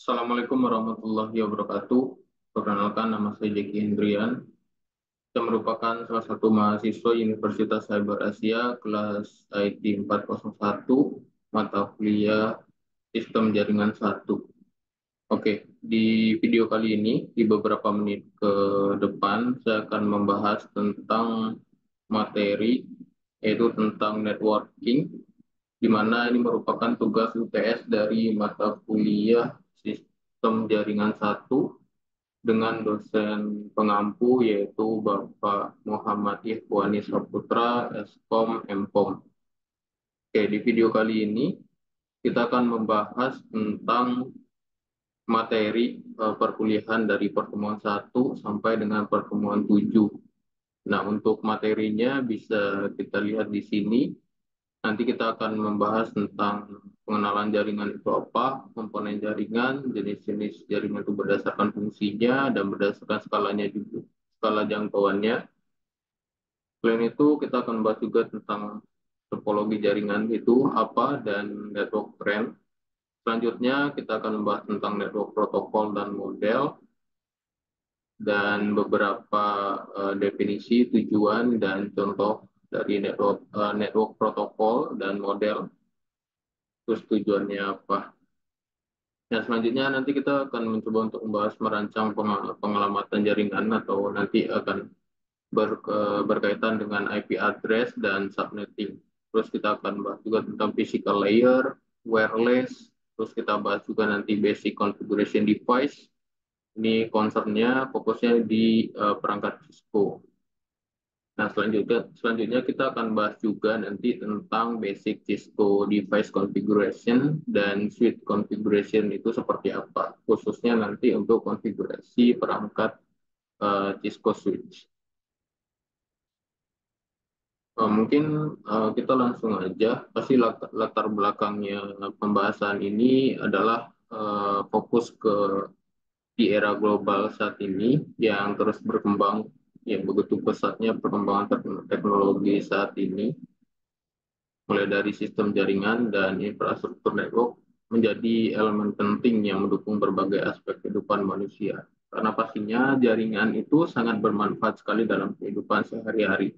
Assalamualaikum warahmatullahi wabarakatuh. Perkenalkan, nama saya Jeki Hendrian. Saya merupakan salah satu mahasiswa Universitas Cyber Asia kelas IT 401, mata kuliah Sistem Jaringan 1. Oke, di video kali ini, di beberapa menit ke depan, saya akan membahas tentang materi, yaitu tentang networking, di mana ini merupakan tugas UTS dari mata kuliah Sistem Jaringan 1 dengan dosen pengampu yaitu Bapak Muhammad Ikhwani Saputra, Eskom, Mkom. Oke, di video kali ini kita akan membahas tentang materi perkuliahan dari pertemuan 1 sampai dengan pertemuan 7. Nah, untuk materinya bisa kita lihat di sini. Nanti kita akan membahas tentang pengenalan jaringan itu apa, komponen jaringan, jenis-jenis jaringan itu berdasarkan fungsinya dan berdasarkan skalanya juga, skala jangkauannya. Selain itu, kita akan membahas juga tentang topologi jaringan itu apa dan network trend. Selanjutnya, kita akan membahas tentang network protokol dan model dan beberapa definisi, tujuan, dan contoh dari network protokol dan model, terus tujuannya apa. Nah, selanjutnya nanti kita akan mencoba untuk membahas merancang pengelamatan jaringan atau nanti akan berkaitan dengan IP address dan subnetting. Terus kita akan bahas juga tentang physical layer, wireless, terus kita bahas juga nanti basic configuration device. Ini concernnya fokusnya di perangkat Cisco. Nah, selanjutnya kita akan bahas juga nanti tentang basic Cisco device configuration dan suite configuration itu seperti apa, khususnya nanti untuk konfigurasi perangkat Cisco switch. Mungkin kita langsung aja, pasti latar belakangnya pembahasan ini adalah fokus ke di era global saat ini yang terus berkembang, yang begitu pesatnya perkembangan teknologi saat ini, mulai dari sistem jaringan dan infrastruktur network menjadi elemen penting yang mendukung berbagai aspek kehidupan manusia. Karena pastinya jaringan itu sangat bermanfaat sekali dalam kehidupan sehari-hari,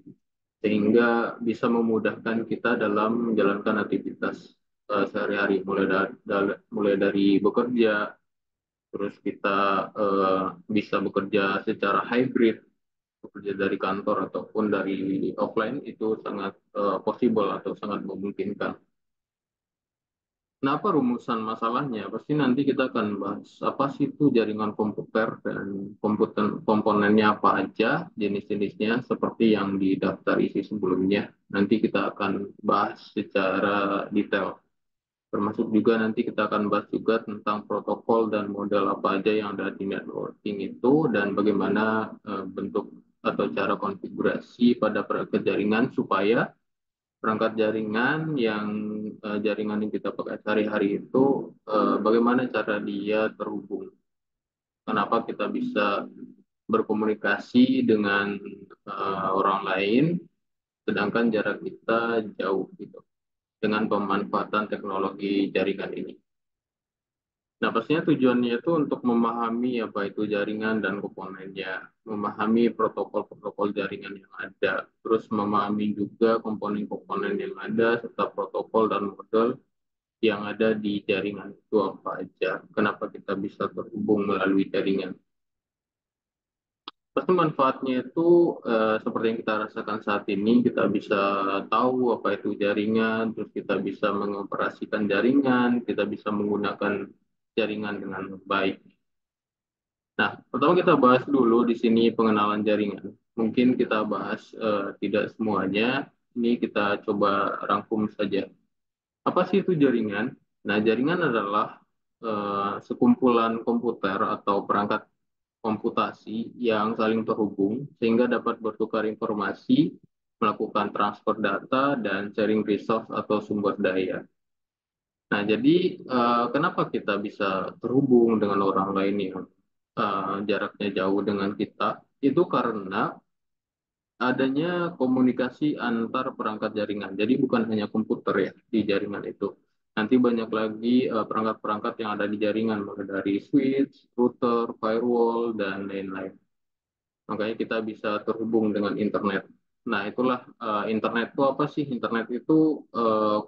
sehingga bisa memudahkan kita dalam menjalankan aktivitas sehari-hari, mulai dari bekerja, terus kita bisa bekerja secara hybrid, bekerja dari kantor ataupun dari offline itu sangat possible atau sangat memungkinkan. Nah, apa rumusan masalahnya? Pasti nanti kita akan bahas apa sih itu jaringan komputer dan komponennya apa aja, jenis-jenisnya seperti yang di daftar isi sebelumnya. Nanti kita akan bahas secara detail. Termasuk juga nanti kita akan bahas juga tentang protokol dan model apa aja yang ada di networking itu dan bagaimana bentuk atau cara konfigurasi pada perangkat jaringan supaya perangkat jaringan yang kita pakai sehari-hari itu bagaimana cara dia terhubung. Kenapa kita bisa berkomunikasi dengan orang lain sedangkan jarak kita jauh gitu dengan pemanfaatan teknologi jaringan ini. Nah, pastinya tujuannya itu untuk memahami apa itu jaringan dan komponennya, memahami protokol-protokol jaringan yang ada, terus memahami juga komponen-komponen yang ada, serta protokol dan model yang ada di jaringan itu apa aja, kenapa kita bisa terhubung melalui jaringan. Pasti manfaatnya itu seperti yang kita rasakan saat ini, kita bisa tahu apa itu jaringan, terus kita bisa mengoperasikan jaringan, kita bisa menggunakan jaringan dengan baik. Nah, pertama kita bahas dulu di sini pengenalan jaringan. Mungkin kita bahas tidak semuanya, ini kita coba rangkum saja. Apa sih itu jaringan? Nah, jaringan adalah sekumpulan komputer atau perangkat komputasi yang saling terhubung sehingga dapat bertukar informasi, melakukan transfer data, dan sharing resource atau sumber daya. Nah, jadi kenapa kita bisa terhubung dengan orang lain yang jaraknya jauh dengan kita? Itu karena adanya komunikasi antar perangkat jaringan. Jadi bukan hanya komputer ya di jaringan itu. Nanti banyak lagi perangkat-perangkat yang ada di jaringan, mulai dari switch, router, firewall, dan lain-lain. Makanya kita bisa terhubung dengan internet. Nah, itulah internet itu apa sih? Internet itu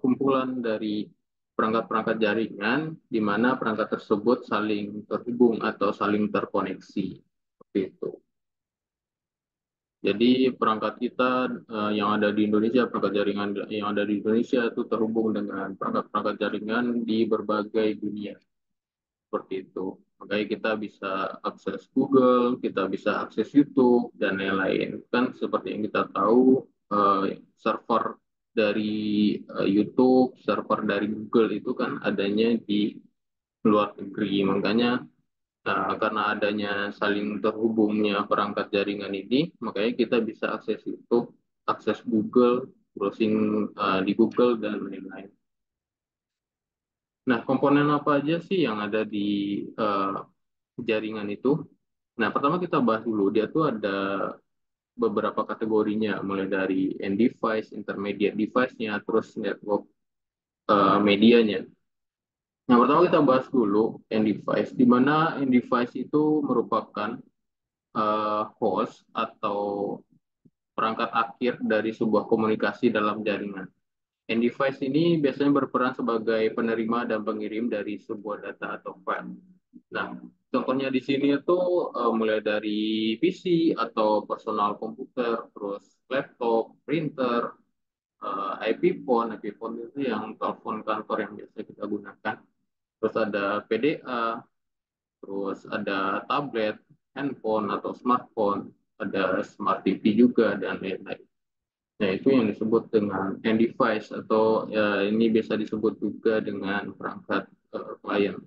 kumpulan dari perangkat-perangkat jaringan di mana perangkat tersebut saling terhubung atau saling terkoneksi. Seperti itu. Jadi perangkat kita yang ada di Indonesia, perangkat jaringan yang ada di Indonesia itu terhubung dengan perangkat-perangkat jaringan di berbagai dunia. Seperti itu. Makanya kita bisa akses Google, kita bisa akses YouTube, dan lain-lain. Kan seperti yang kita tahu, server dari YouTube, server dari Google itu kan adanya di luar negeri. Makanya karena adanya saling terhubungnya perangkat jaringan ini, makanya kita bisa akses YouTube, akses Google, browsing di Google, dan lain-lain. Nah, komponen apa aja sih yang ada di eh, jaringan itu? Nah, pertama kita bahas dulu, dia tuh ada beberapa kategorinya, mulai dari end device, intermediate device-nya, terus network medianya. Yang pertama kita bahas dulu end device, di mana end device itu merupakan host atau perangkat akhir dari sebuah komunikasi dalam jaringan. End device ini biasanya berperan sebagai penerima dan pengirim dari sebuah data atau file. Nah, contohnya di sini itu mulai dari PC atau personal komputer, terus laptop, printer, IP phone. IP phone itu yang telepon kantor yang biasa kita gunakan. Terus ada PDA, terus ada tablet, handphone atau smartphone, ada smart TV juga, dan lain-lain. Nah, itu yang disebut dengan end device atau ya, ini biasa disebut juga dengan perangkat klien.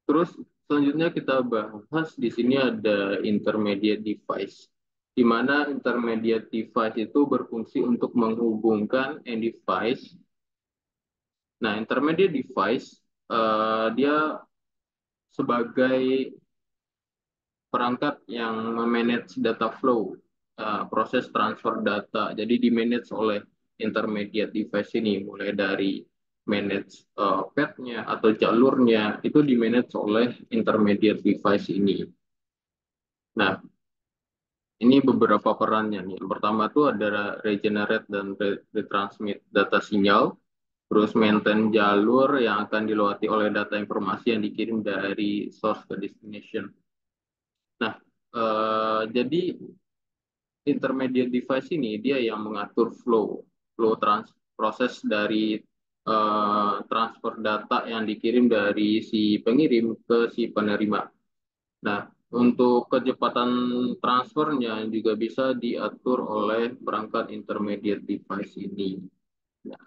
Terus selanjutnya kita bahas di sini ada intermediate device, di mana intermediate device itu berfungsi untuk menghubungkan end device. Nah, intermediate device dia sebagai perangkat yang memanage data flow, proses transfer data. Jadi di-manage oleh intermediate device ini, mulai dari manage path-nya atau jalurnya, itu di-manage oleh intermediate device ini. Nah, ini beberapa perannya nih. Yang pertama itu ada regenerate dan retransmit data sinyal, terus maintain jalur yang akan dilewati oleh data informasi yang dikirim dari source ke destination. Nah, jadi intermediate device ini dia yang mengatur proses dari transfer data yang dikirim dari si pengirim ke si penerima. Nah, untuk kecepatan transfernya juga bisa diatur oleh perangkat intermediate device ini. Nah,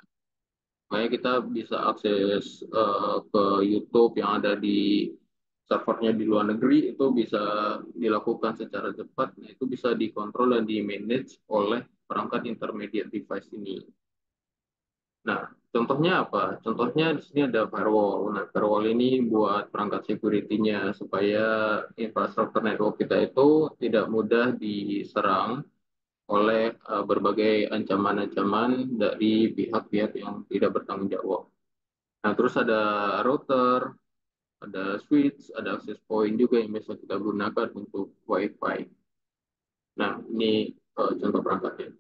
makanya kita bisa akses ke YouTube yang ada di servernya di luar negeri itu bisa dilakukan secara cepat. Nah, itu bisa dikontrol dan di-manage oleh perangkat intermediate device ini. Nah, contohnya apa? Contohnya di sini ada firewall. Nah, firewall ini buat perangkat security-nya supaya infrastruktur network kita itu tidak mudah diserang oleh berbagai ancaman-ancaman dari pihak-pihak yang tidak bertanggung jawab. Nah, terus ada router, ada switch, ada access point juga yang biasa kita gunakan untuk WiFi. Nah, ini contoh perangkatnya.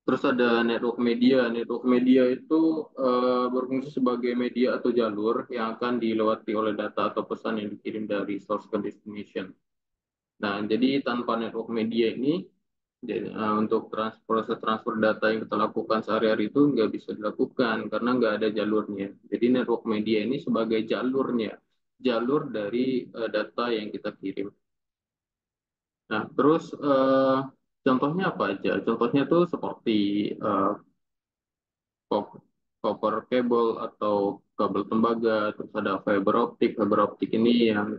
Terus ada network media. Network media itu berfungsi sebagai media atau jalur yang akan dilewati oleh data atau pesan yang dikirim dari source ke destination. Nah, jadi tanpa network media ini, untuk proses transfer data yang kita lakukan sehari-hari itu nggak bisa dilakukan karena nggak ada jalurnya. Jadi network media ini sebagai jalurnya, jalur dari data yang kita kirim. Nah, terus contohnya apa aja? Contohnya tuh seperti eh, copper cable atau kabel tembaga, terus ada fiber optik. Fiber optik ini yang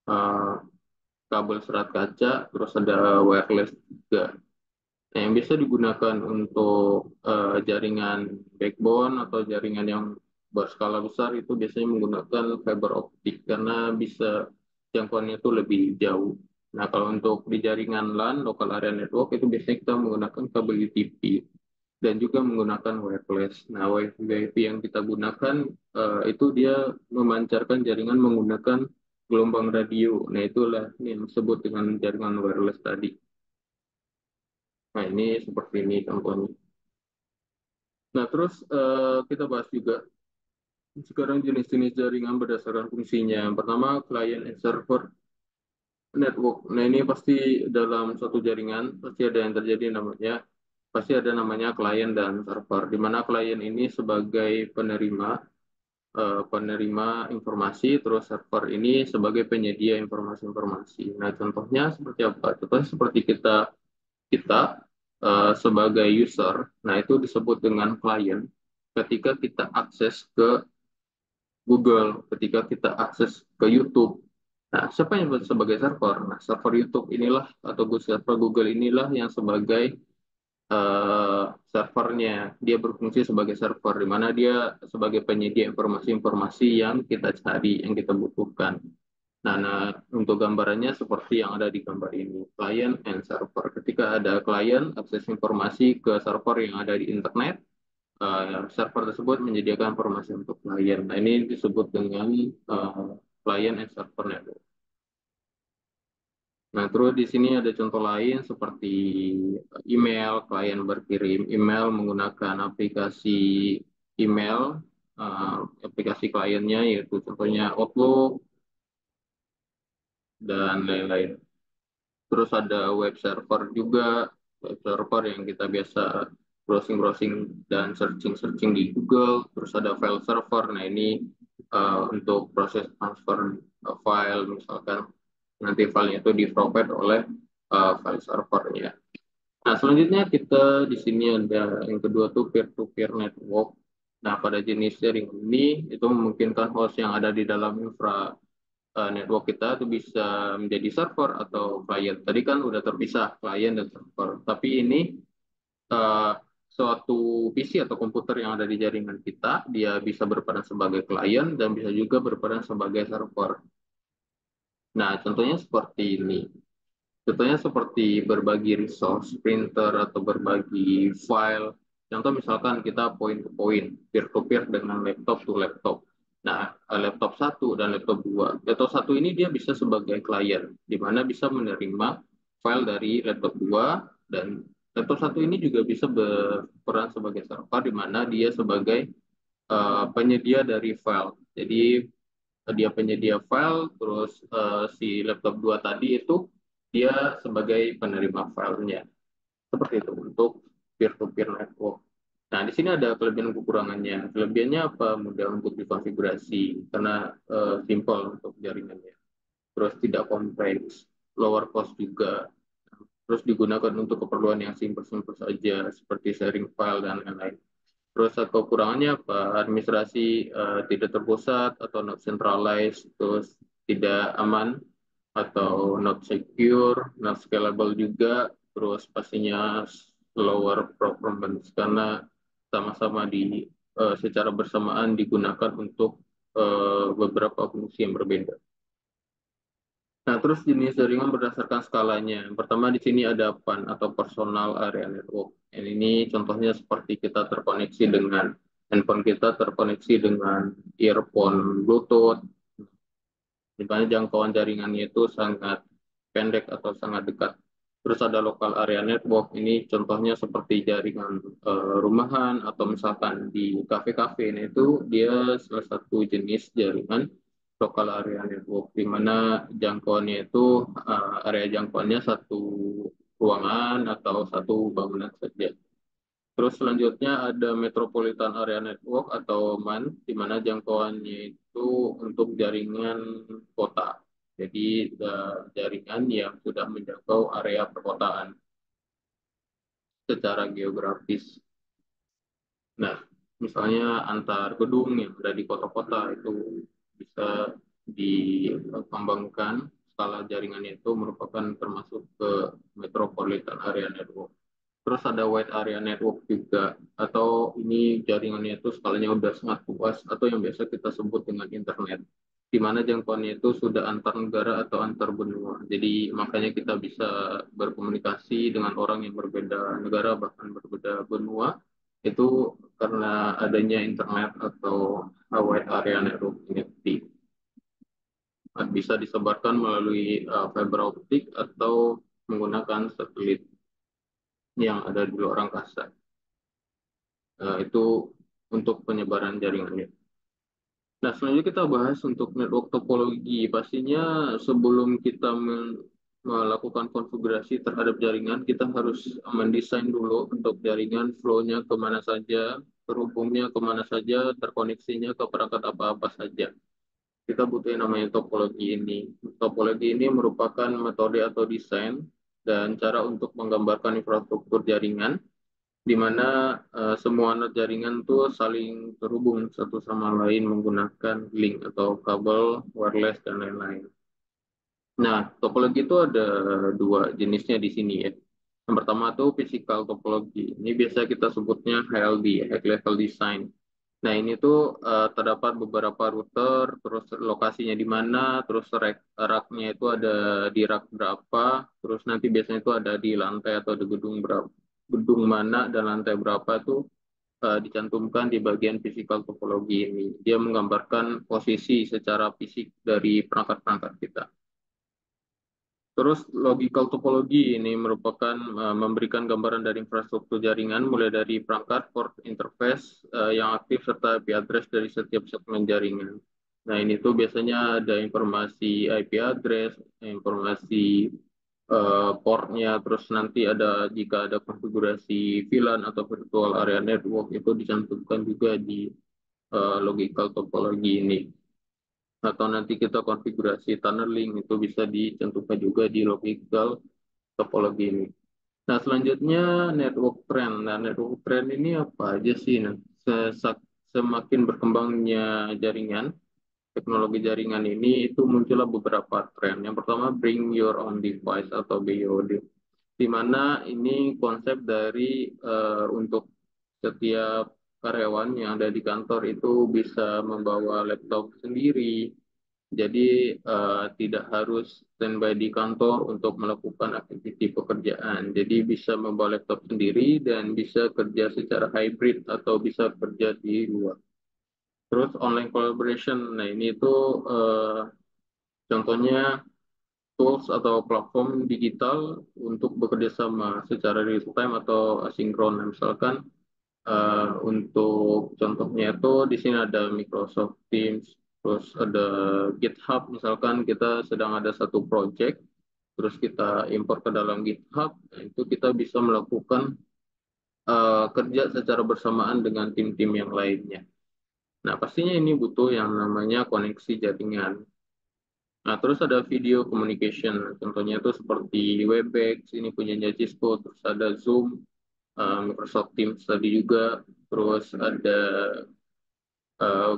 eh, kabel serat kaca, terus ada wireless juga. Nah, yang bisa digunakan untuk jaringan backbone atau jaringan yang berskala besar itu biasanya menggunakan fiber optik karena bisa jangkauannya itu lebih jauh. Nah, kalau untuk di jaringan LAN, local area network, itu biasanya kita menggunakan kabel UTP. dan juga menggunakan wireless. Nah, WiFi yang kita gunakan itu dia memancarkan jaringan menggunakan gelombang radio. Nah, itulah yang disebut dengan jaringan wireless tadi. Nah, ini seperti ini contohnya. Nah, terus kita bahas juga sekarang jenis-jenis jaringan berdasarkan fungsinya. Yang pertama, client and server network. Nah, ini pasti dalam suatu jaringan pasti ada yang terjadi namanya pasti ada namanya klien dan server. Di mana klien ini sebagai penerima informasi, terus server ini sebagai penyedia informasi-informasi. Nah, contohnya seperti apa? Contohnya seperti kita sebagai user. Nah, itu disebut dengan klien ketika kita akses ke Google, ketika kita akses ke YouTube. Nah, siapa yang sebagai server? Nah, server YouTube inilah atau server Google inilah yang sebagai servernya. Dia berfungsi sebagai server, di mana dia sebagai penyedia informasi-informasi yang kita cari, yang kita butuhkan. Nah, untuk gambarannya seperti yang ada di gambar ini, client and server. Ketika ada klien, akses informasi ke server yang ada di internet, server tersebut menyediakan informasi untuk klien. Nah, ini disebut dengan client and server network. Nah, terus di sini ada contoh lain seperti email, klien berkirim email menggunakan aplikasi email, eh, aplikasi kliennya yaitu contohnya Outlook dan lain-lain. Terus ada web server juga, web server yang kita biasa browsing-browsing dan searching-searching di Google. Terus ada file server, nah ini untuk proses transfer file misalkan nanti filenya itu di-provide oleh file servernya. Nah, selanjutnya kita di sini ada yang kedua tuh peer-to-peer network. Nah, pada jenis jaringan ini itu memungkinkan host yang ada di dalam network kita itu bisa menjadi server atau client. Tadi kan udah terpisah client dan server. Tapi ini uh, suatu PC atau komputer yang ada di jaringan kita, dia bisa berperan sebagai client dan bisa juga berperan sebagai server. Nah, contohnya seperti ini. Contohnya seperti berbagi resource, printer, atau berbagi file. Contoh misalkan kita point to point, peer to peer dengan laptop to laptop. Nah, laptop satu dan laptop dua. Laptop satu ini dia bisa sebagai klien, di mana bisa menerima file dari laptop dua, dan laptop satu ini juga bisa berperan sebagai server, di mana dia sebagai penyedia dari file. Jadi dia penyedia file, terus si laptop 2 tadi itu dia sebagai penerima filenya. Seperti itu untuk peer-to-peer network. Nah, di sini ada kelebihan dan kekurangannya. Kelebihannya apa? Mudah untuk dikonfigurasi karena simple untuk jaringannya. Terus tidak kompleks, lower cost juga. Terus digunakan untuk keperluan yang simpel-simpel saja, seperti sharing file dan lain-lain. Terus kekurangannya apa? Administrasi tidak terpusat atau not centralized, terus tidak aman atau not secure, not scalable juga, terus pastinya lower performance karena sama-sama secara bersamaan digunakan untuk beberapa fungsi yang berbeda. Nah, terus jenis jaringan berdasarkan skalanya. Yang pertama di sini ada PAN atau Personal Area Network. Dan ini contohnya seperti kita terkoneksi dengan handphone kita terkoneksi dengan earphone Bluetooth. Di mana jangkauan jaringannya itu sangat pendek atau sangat dekat. Terus ada Local Area Network. Ini contohnya seperti jaringan rumahan atau misalkan di kafe-kafe. Nah, itu dia salah satu jenis jaringan local area network di mana jangkauannya itu area jangkauannya satu ruangan atau satu bangunan saja. Terus selanjutnya ada Metropolitan Area Network atau MAN di mana jangkauannya itu untuk jaringan kota. Jadi jaringan yang sudah menjangkau area perkotaan secara geografis. Nah, misalnya antar gedung yang ada di kota-kota itu bisa dikembangkan skala jaringannya itu merupakan termasuk ke metropolitan area network. Terus ada wide area network juga, atau ini jaringannya itu skalanya udah sangat luas, atau yang biasa kita sebut dengan internet, di mana jangkauannya itu sudah antar negara atau antar benua. Jadi makanya kita bisa berkomunikasi dengan orang yang berbeda negara, bahkan berbeda benua, Itu karena adanya internet atau wide area network connectivity. Bisa disebarkan melalui fiber optik atau menggunakan satelit yang ada di luar angkasa. Itu untuk penyebaran jaringannya. Nah, selanjutnya kita bahas untuk network topologi. Pastinya sebelum kita melakukan konfigurasi terhadap jaringan, kita harus mendesain dulu untuk jaringan flow-nya kemana saja, terhubungnya kemana saja, terkoneksinya ke perangkat apa-apa saja. Kita butuh yang namanya topologi ini. Topologi ini merupakan metode atau desain dan cara untuk menggambarkan infrastruktur jaringan di mana semua node jaringan tuh saling terhubung satu sama lain menggunakan link atau kabel wireless dan lain-lain. Nah, topologi itu ada dua jenisnya di sini ya. Yang pertama tuh physical topology. Ini biasa kita sebutnya HLD, High Level Design. Nah, ini tuh terdapat beberapa router, terus lokasinya di mana, terus racknya itu ada di rack berapa, terus nanti biasanya itu ada di lantai atau di gedung berapa, gedung mana dan lantai berapa tuh dicantumkan di bagian physical topologi ini. Dia menggambarkan posisi secara fisik dari perangkat-perangkat kita. Terus logical topology ini merupakan memberikan gambaran dari infrastruktur jaringan mulai dari perangkat, port, interface yang aktif serta IP address dari setiap segmen jaringan. Nah, ini tuh biasanya ada informasi IP address, informasi portnya, terus nanti ada jika ada konfigurasi VLAN atau virtual area network itu dicantumkan juga di logical topology ini atau nanti kita konfigurasi tunneling itu bisa dicantumkan juga di logical topologi ini. Nah, selanjutnya network trend. Nah, network trend ini apa aja sih? Nah, semakin berkembangnya jaringan, teknologi jaringan ini itu muncullah beberapa tren. Yang pertama, bring your own device atau BYOD, di mana ini konsep dari untuk setiap karyawan yang ada di kantor itu bisa membawa laptop sendiri, jadi tidak harus standby di kantor untuk melakukan aktiviti pekerjaan. Jadi bisa membawa laptop sendiri dan bisa kerja secara hybrid atau bisa kerja di luar. Terus online collaboration. Nah, ini itu eh, contohnya tools atau platform digital untuk bekerja sama secara real time atau asinkron. Nah, misalkan untuk contohnya itu di sini ada Microsoft Teams, terus ada GitHub. Misalkan kita sedang ada satu project, terus kita import ke dalam GitHub, nah itu kita bisa melakukan kerja secara bersamaan dengan tim-tim yang lainnya. Nah, pastinya ini butuh yang namanya koneksi jaringan. Nah, terus ada video communication, contohnya itu seperti Webex, ini punyanya Cisco, terus ada Zoom, Microsoft Teams tadi juga, terus ada eh,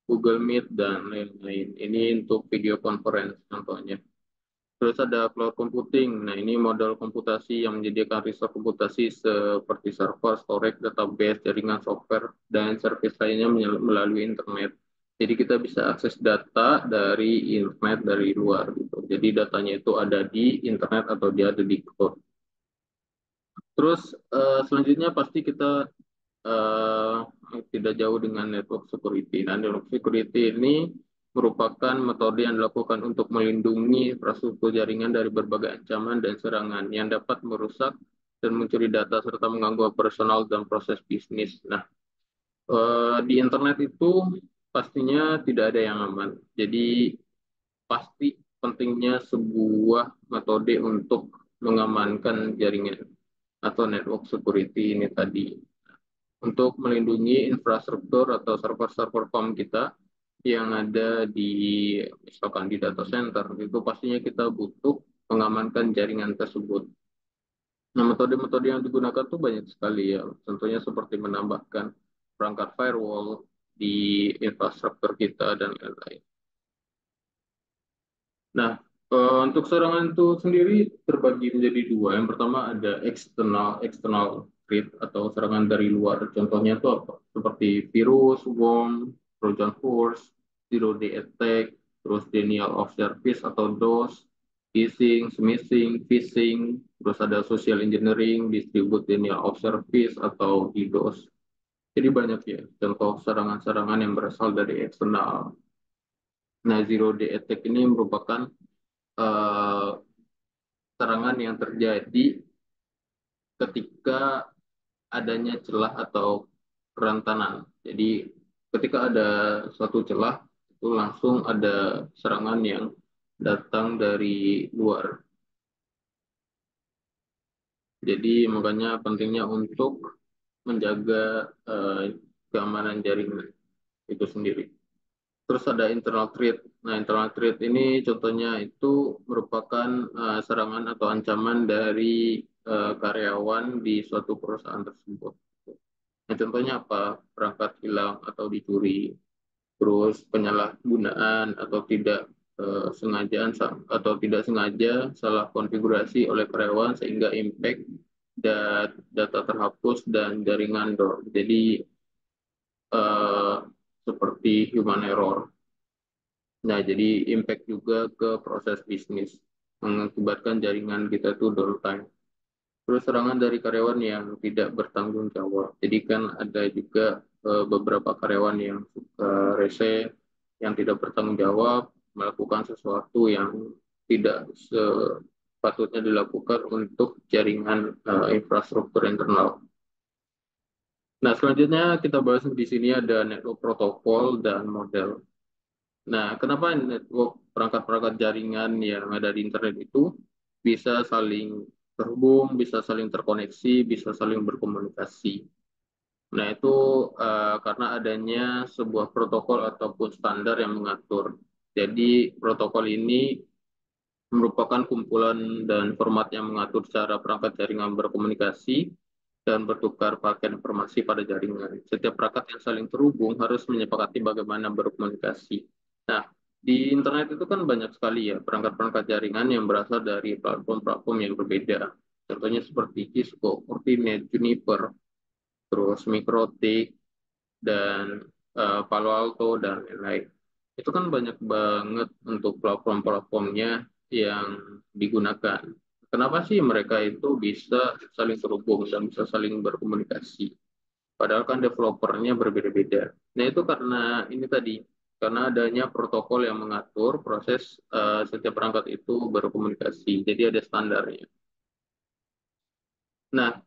Google Meet dan lain-lain. Ini untuk video conference contohnya. Terus ada cloud computing. Nah, ini model komputasi yang menyediakan resource komputasi seperti server, storage, database, jaringan software, dan service lainnya melalui internet. Jadi kita bisa akses data dari internet dari luar gitu. Jadi datanya itu ada di internet atau dia ada di cloud. Terus selanjutnya pasti kita eh, tidak jauh dengan network security. Nah, network security ini merupakan metode yang dilakukan untuk melindungi infrastruktur jaringan dari berbagai ancaman dan serangan yang dapat merusak dan mencuri data serta mengganggu operasional dan proses bisnis. Nah, di internet itu pastinya tidak ada yang aman. Jadi pasti pentingnya sebuah metode untuk mengamankan jaringan atau network security ini tadi untuk melindungi infrastruktur atau server-server PAM kita yang ada di misalkan di data center itu pastinya kita butuh mengamankan jaringan tersebut. Nah, metode-metode yang digunakan tuh banyak sekali ya. Contohnya seperti menambahkan perangkat firewall di infrastruktur kita dan lain-lain. Nah, untuk serangan itu sendiri terbagi menjadi dua. Yang pertama ada external threat atau serangan dari luar. Contohnya itu apa? Seperti virus, worm, Trojan horse, zero day attack, terus denial of service atau DOS, smishing, phishing, terus ada social engineering, distribute denial of service atau DDoS. Jadi banyak ya contoh serangan-serangan yang berasal dari eksternal. Nah, zero day attack ini merupakan eh, serangan yang terjadi ketika adanya celah atau kerentanan. Jadi ketika ada suatu celah, itu langsung ada serangan yang datang dari luar. Jadi makanya pentingnya untuk menjaga eh, keamanan jaringan itu sendiri. Terus ada internal threat. Nah, internal threat ini contohnya itu merupakan serangan atau ancaman dari karyawan di suatu perusahaan tersebut. Nah, contohnya apa? Perangkat hilang atau dicuri, terus penyalahgunaan atau tidak sengajaan atau tidak sengaja salah konfigurasi oleh karyawan sehingga impact data terhapus dan jaringan door. Jadi eh, seperti human error. Nah, jadi impact juga ke proses bisnis, mengakibatkan jaringan kita tuh downtime. Terus serangan dari karyawan yang tidak bertanggung jawab. Jadi kan ada juga beberapa karyawan yang suka rese, yang tidak bertanggung jawab, melakukan sesuatu yang tidak sepatutnya dilakukan untuk jaringan infrastruktur internal. Nah, selanjutnya kita bahas di sini ada network protokol dan model. Nah, kenapa network perangkat-perangkat jaringan yang ada di internet itu bisa saling terhubung, bisa saling terkoneksi, bisa saling berkomunikasi. Nah, itu karena adanya sebuah protokol ataupun standar yang mengatur. Jadi, protokol ini merupakan kumpulan dan format yang mengatur cara perangkat jaringan berkomunikasi dan bertukar paket informasi pada jaringan. Setiap perangkat yang saling terhubung harus menyepakati bagaimana berkomunikasi. Nah, di internet itu kan banyak sekali ya perangkat-perangkat jaringan yang berasal dari platform-platform yang berbeda. Contohnya seperti Cisco, Fortinet, Juniper, terus Mikrotik, dan Palo Alto, dan lain-lain. Itu kan banyak banget untuk platform-platformnya yang digunakan. Kenapa sih mereka itu bisa saling terhubung dan bisa saling berkomunikasi? Padahal kan developernya berbeda-beda. Nah, itu karena ini tadi, karena adanya protokol yang mengatur proses setiap perangkat itu berkomunikasi. Jadi ada standarnya. Nah,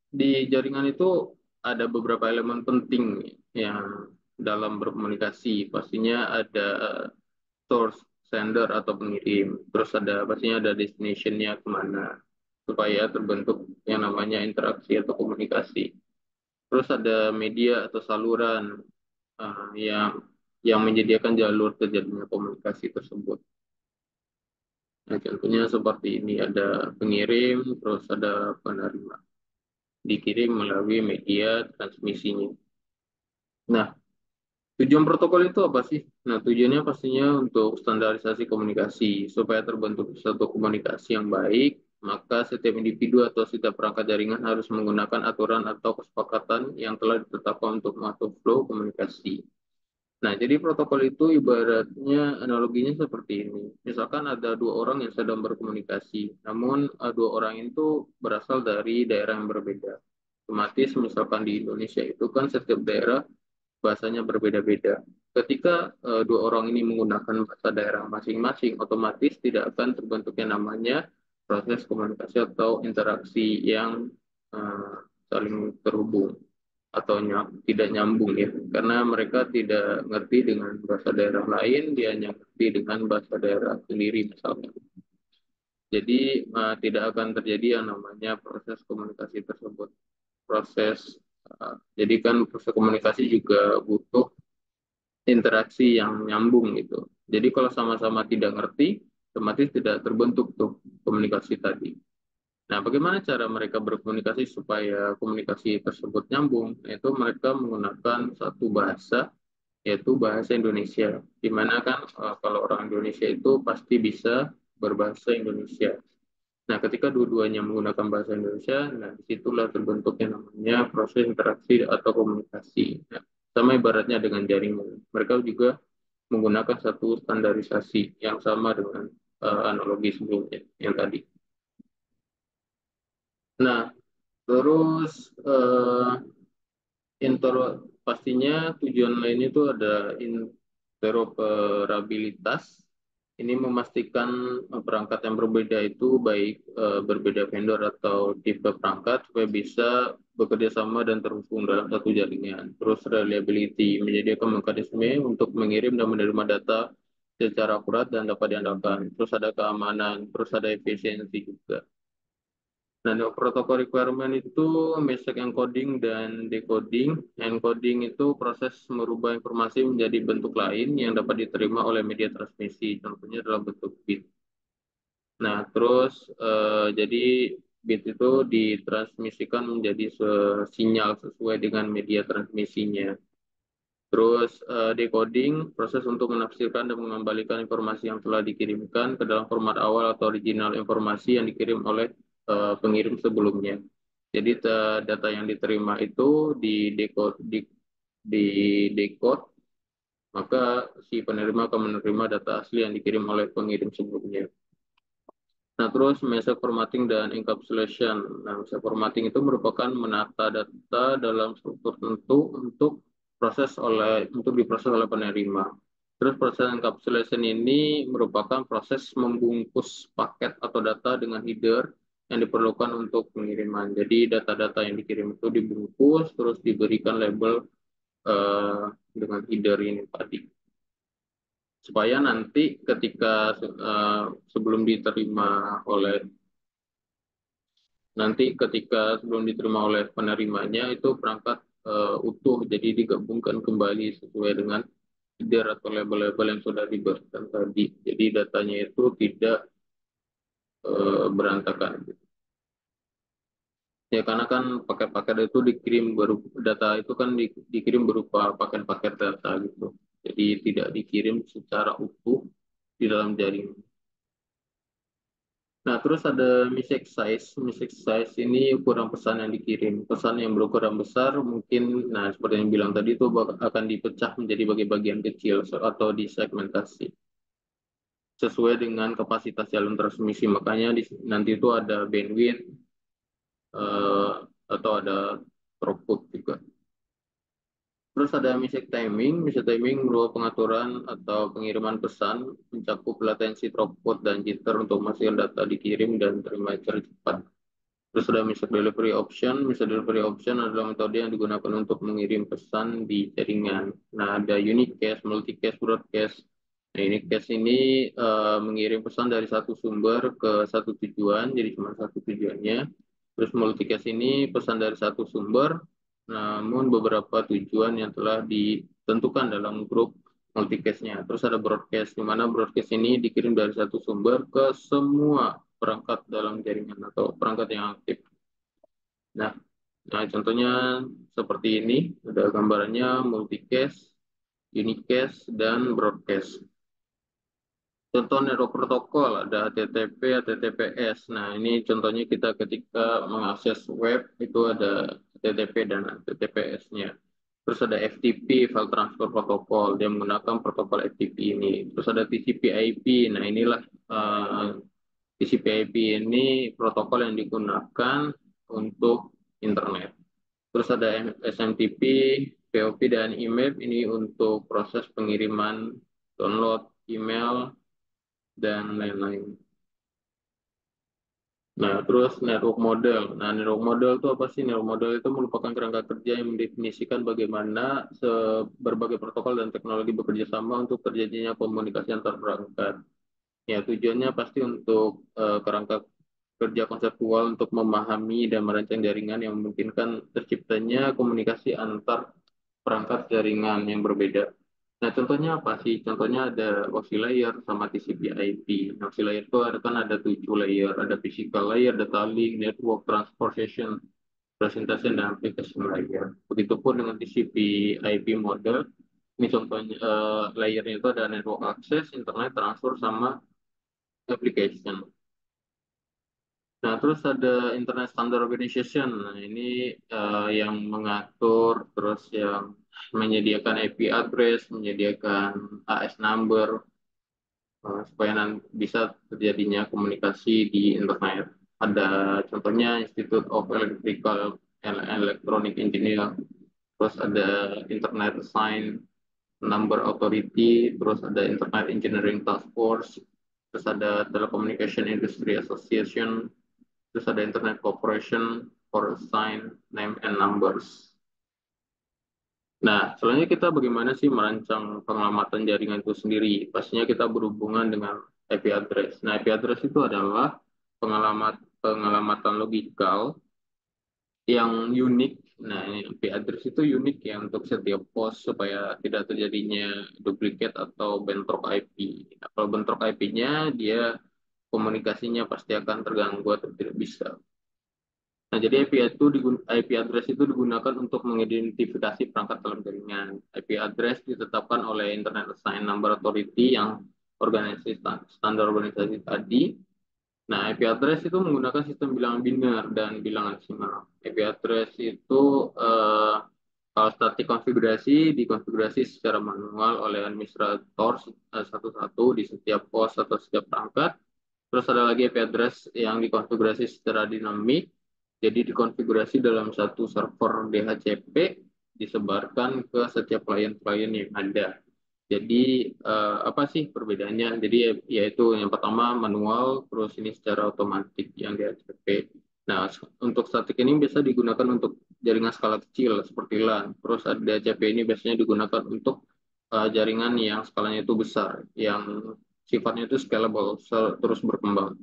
di jaringan itu ada beberapa elemen penting yang dalam berkomunikasi. Pastinya ada source, sender atau pengirim. Terus ada pastinya ada destination-nya kemana supaya terbentuk yang namanya interaksi atau komunikasi. Terus ada media atau saluran yang menyediakan jalur terjadinya komunikasi tersebut. Nah, contohnya seperti ini ada pengirim, terus ada penerima. Dikirim melalui media transmisinya. Nah, tujuan protokol itu apa sih? Nah, tujuannya pastinya untuk standarisasi komunikasi. Supaya terbentuk satu komunikasi yang baik, maka setiap individu atau setiap perangkat jaringan harus menggunakan aturan atau kesepakatan yang telah ditetapkan untuk mengatur flow komunikasi. Nah, jadi protokol itu ibaratnya analoginya seperti ini. Misalkan ada dua orang yang sedang berkomunikasi, namun dua orang itu berasal dari daerah yang berbeda. Otomatis misalkan di Indonesia itu kan setiap daerah bahasanya berbeda-beda. Ketika dua orang ini menggunakan bahasa daerah masing-masing, otomatis tidak akan terbentuk yang namanya proses komunikasi atau interaksi yang eh, saling terhubung atau tidak nyambung ya, karena mereka tidak ngerti dengan bahasa daerah lain, dia hanya ngerti dengan bahasa daerah sendiri misalnya. Jadi tidak akan terjadi yang namanya proses komunikasi tersebut. Jadi kan proses komunikasi juga butuh interaksi yang nyambung gitu. Jadi kalau sama-sama tidak ngerti, otomatis tidak terbentuk tuh komunikasi tadi. Nah, bagaimana cara mereka berkomunikasi supaya komunikasi tersebut nyambung? Yaitu mereka menggunakan satu bahasa, yaitu bahasa Indonesia. Di mana kan kalau orang Indonesia itu pasti bisa berbahasa Indonesia. Nah, ketika dua-duanya menggunakan bahasa Indonesia, nah disitulah terbentuk yang namanya proses interaksi atau komunikasi. Nah, sama ibaratnya dengan jaringan. Mereka juga menggunakan satu standarisasi yang sama dengan analogi sebelumnya yang tadi. Nah, terus Pastinya tujuan lain itu ada interoperabilitas. Ini memastikan perangkat yang berbeda itu baik berbeda vendor atau tipe perangkat supaya bisa bekerja sama dan terhubung dalam satu jaringan. Terus reliability, menyediakan mekanisme untuk mengirim dan menerima data secara akurat dan dapat diandalkan. Terus ada keamanan, terus ada efisiensi juga. Nah, untuk protokol requirement itu basic encoding dan decoding. Encoding itu proses merubah informasi menjadi bentuk lain yang dapat diterima oleh media transmisi, contohnya dalam bentuk bit. Nah, terus jadi bit itu ditransmisikan menjadi sinyal sesuai dengan media transmisinya. Terus decoding, proses untuk menafsirkan dan mengembalikan informasi yang telah dikirimkan ke dalam format awal atau original informasi yang dikirim oleh pengirim sebelumnya. Jadi data yang diterima itu di decode, maka si penerima akan menerima data asli yang dikirim oleh pengirim sebelumnya. Nah, terus message formatting dan encapsulation. Nah, message formatting itu merupakan menata data dalam struktur tertentu untuk diproses oleh penerima. Terus proses encapsulation ini merupakan proses membungkus paket atau data dengan header yang diperlukan untuk pengiriman. Jadi data-data yang dikirim itu dibungkus, terus diberikan label eh, dengan header ini tadi supaya nanti sebelum diterima oleh sebelum diterima oleh penerimanya itu perangkat utuh, jadi digabungkan kembali sesuai dengan header atau label-label yang sudah diberikan tadi. Jadi datanya itu tidak berantakan. Ya karena kan paket-paket itu data itu kan dikirim berupa paket-paket data gitu. Jadi tidak dikirim secara utuh di dalam jaringan. Nah, terus ada mistake size. Mistake size ini ukuran pesan yang dikirim. Pesan yang berukuran besar mungkin, nah seperti yang bilang tadi itu akan dipecah menjadi bagian kecil atau disegmentasi sesuai dengan kapasitas jalur transmisi. Makanya nanti itu ada bandwidth eh, atau ada throughput juga. Terus ada mistake timing. Mistake timing merupakan pengaturan atau pengiriman pesan mencakup latensi throughput dan jitter untuk memastikan data dikirim dan terima secara cepat. Terus ada message delivery option. Message delivery option adalah metode yang digunakan untuk mengirim pesan di jaringan. Nah, ada unique cache, multi cache, broadcast. Nah, unique cache ini mengirim pesan dari satu sumber ke satu tujuan, jadi cuma satu tujuannya. Terus multi cache ini pesan dari satu sumber, namun beberapa tujuan yang telah ditentukan dalam grup multicast-nya. Terus ada broadcast, di mana broadcast ini dikirim dari satu sumber ke semua perangkat dalam jaringan atau perangkat yang aktif. Nah, contohnya seperti ini, ada gambarannya multicast, unicast, dan broadcast. Contoh network protokol ada HTTP, HTTPS. Nah, ini contohnya kita ketika mengakses web itu ada HTTP dan HTTPS-nya. Terus ada FTP, File Transfer Protocol, dia menggunakan protokol FTP ini. Terus ada TCP/IP. Nah, inilah TCP/IP ini protokol yang digunakan untuk internet. Terus ada SMTP, POP, dan IMAP ini untuk proses pengiriman, download, email, dan lain-lain. Nah, terus network model. Nah, network model itu apa sih? Network model itu merupakan kerangka kerja yang mendefinisikan bagaimana berbagai protokol dan teknologi bekerja sama untuk terjadinya komunikasi antar perangkat. Ya, tujuannya pasti untuk kerangka kerja konseptual untuk memahami dan merancang jaringan yang memungkinkan terciptanya komunikasi antar perangkat jaringan yang berbeda. Nah, contohnya apa sih? Contohnya ada OSI layer sama TCP/IP. Nah, OSI layer itu ada 7 layer. Ada physical layer, data link, network, transportation, presentation, dan application layer. Begitupun dengan TCP/IP model. Ini contohnya layernya itu ada network access, internet transfer, sama application. Nah, terus ada Internet Standard Organization. Nah, ini yang mengatur, terus yang menyediakan IP address, menyediakan AS number, supaya nanti bisa terjadinya komunikasi di internet. Ada contohnya Institute of Electrical and Electronic Engineer. terus ada Internet Assigned Number Authority, terus ada Internet Engineering Task Force, terus ada Telecommunication Industry Association, terus ada Internet Corporation for Assigned Name and Numbers. Nah, selanjutnya kita bagaimana sih merancang pengamatan jaringan itu sendiri? Pastinya kita berhubungan dengan IP address. Nah, IP address itu adalah pengalamatan logikal yang unik. Nah, IP address itu unik ya untuk setiap host supaya tidak terjadinya duplikat atau bentrok IP. Nah, kalau bentrok IP-nya, dia komunikasinya pasti akan terganggu atau tidak bisa. Nah, jadi IP address itu digunakan untuk mengidentifikasi perangkat dalam jaringan. IP address ditetapkan oleh Internet Assigned Number Authority yang standar organisasi tadi. Nah, IP address itu menggunakan sistem bilangan biner dan bilangan desimal. IP address itu kalau static konfigurasi dikonfigurasi secara manual oleh administrator satu-satu di setiap host atau setiap perangkat. Terus ada lagi IP address yang dikonfigurasi secara dinamik, jadi dikonfigurasi dalam satu server DHCP, disebarkan ke setiap klien-klien yang ada. Jadi apa sih perbedaannya? Jadi yaitu yang pertama manual, terus ini secara otomatis yang DHCP. Nah, untuk statik ini biasa digunakan untuk jaringan skala kecil seperti LAN. Terus ada DHCP ini biasanya digunakan untuk jaringan yang skalanya itu besar, yang sifatnya itu scalable, terus berkembang.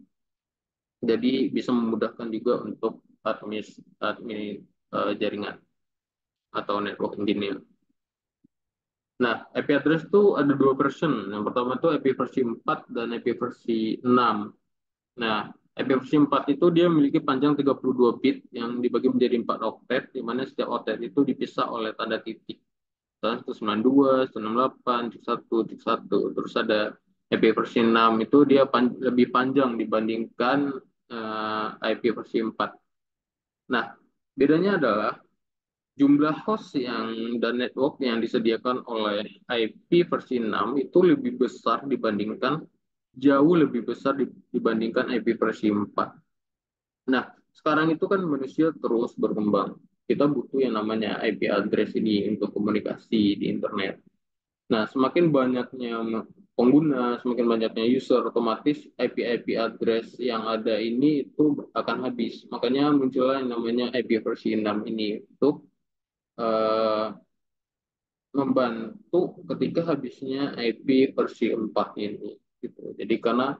Jadi bisa memudahkan juga untuk admin jaringan atau network engineer. Nah, IP address itu ada dua version. Yang pertama itu IP versi 4 dan IP versi 6. Nah, IP versi 4 itu dia memiliki panjang 32 bit yang dibagi menjadi 4 oktet, di mana setiap oktet itu dipisah oleh tanda titik. 192, 168, 1, 1. Terus ada IP versi 6 itu dia lebih panjang dibandingkan IP versi 4. Nah, bedanya adalah jumlah host dan network yang disediakan oleh IP versi 6 itu lebih besar dibandingkan jauh lebih besar dibandingkan IP versi 4. Nah, sekarang itu kan manusia terus berkembang. Kita butuh yang namanya IP address ini untuk komunikasi di internet. Nah, semakin banyaknya pengguna, semakin banyaknya user, otomatis IP-IP address yang ada ini itu akan habis. Makanya muncullah yang namanya IP versi 6 ini untuk eh, membantu ketika habisnya IP versi 4 ini. Gitu. Jadi karena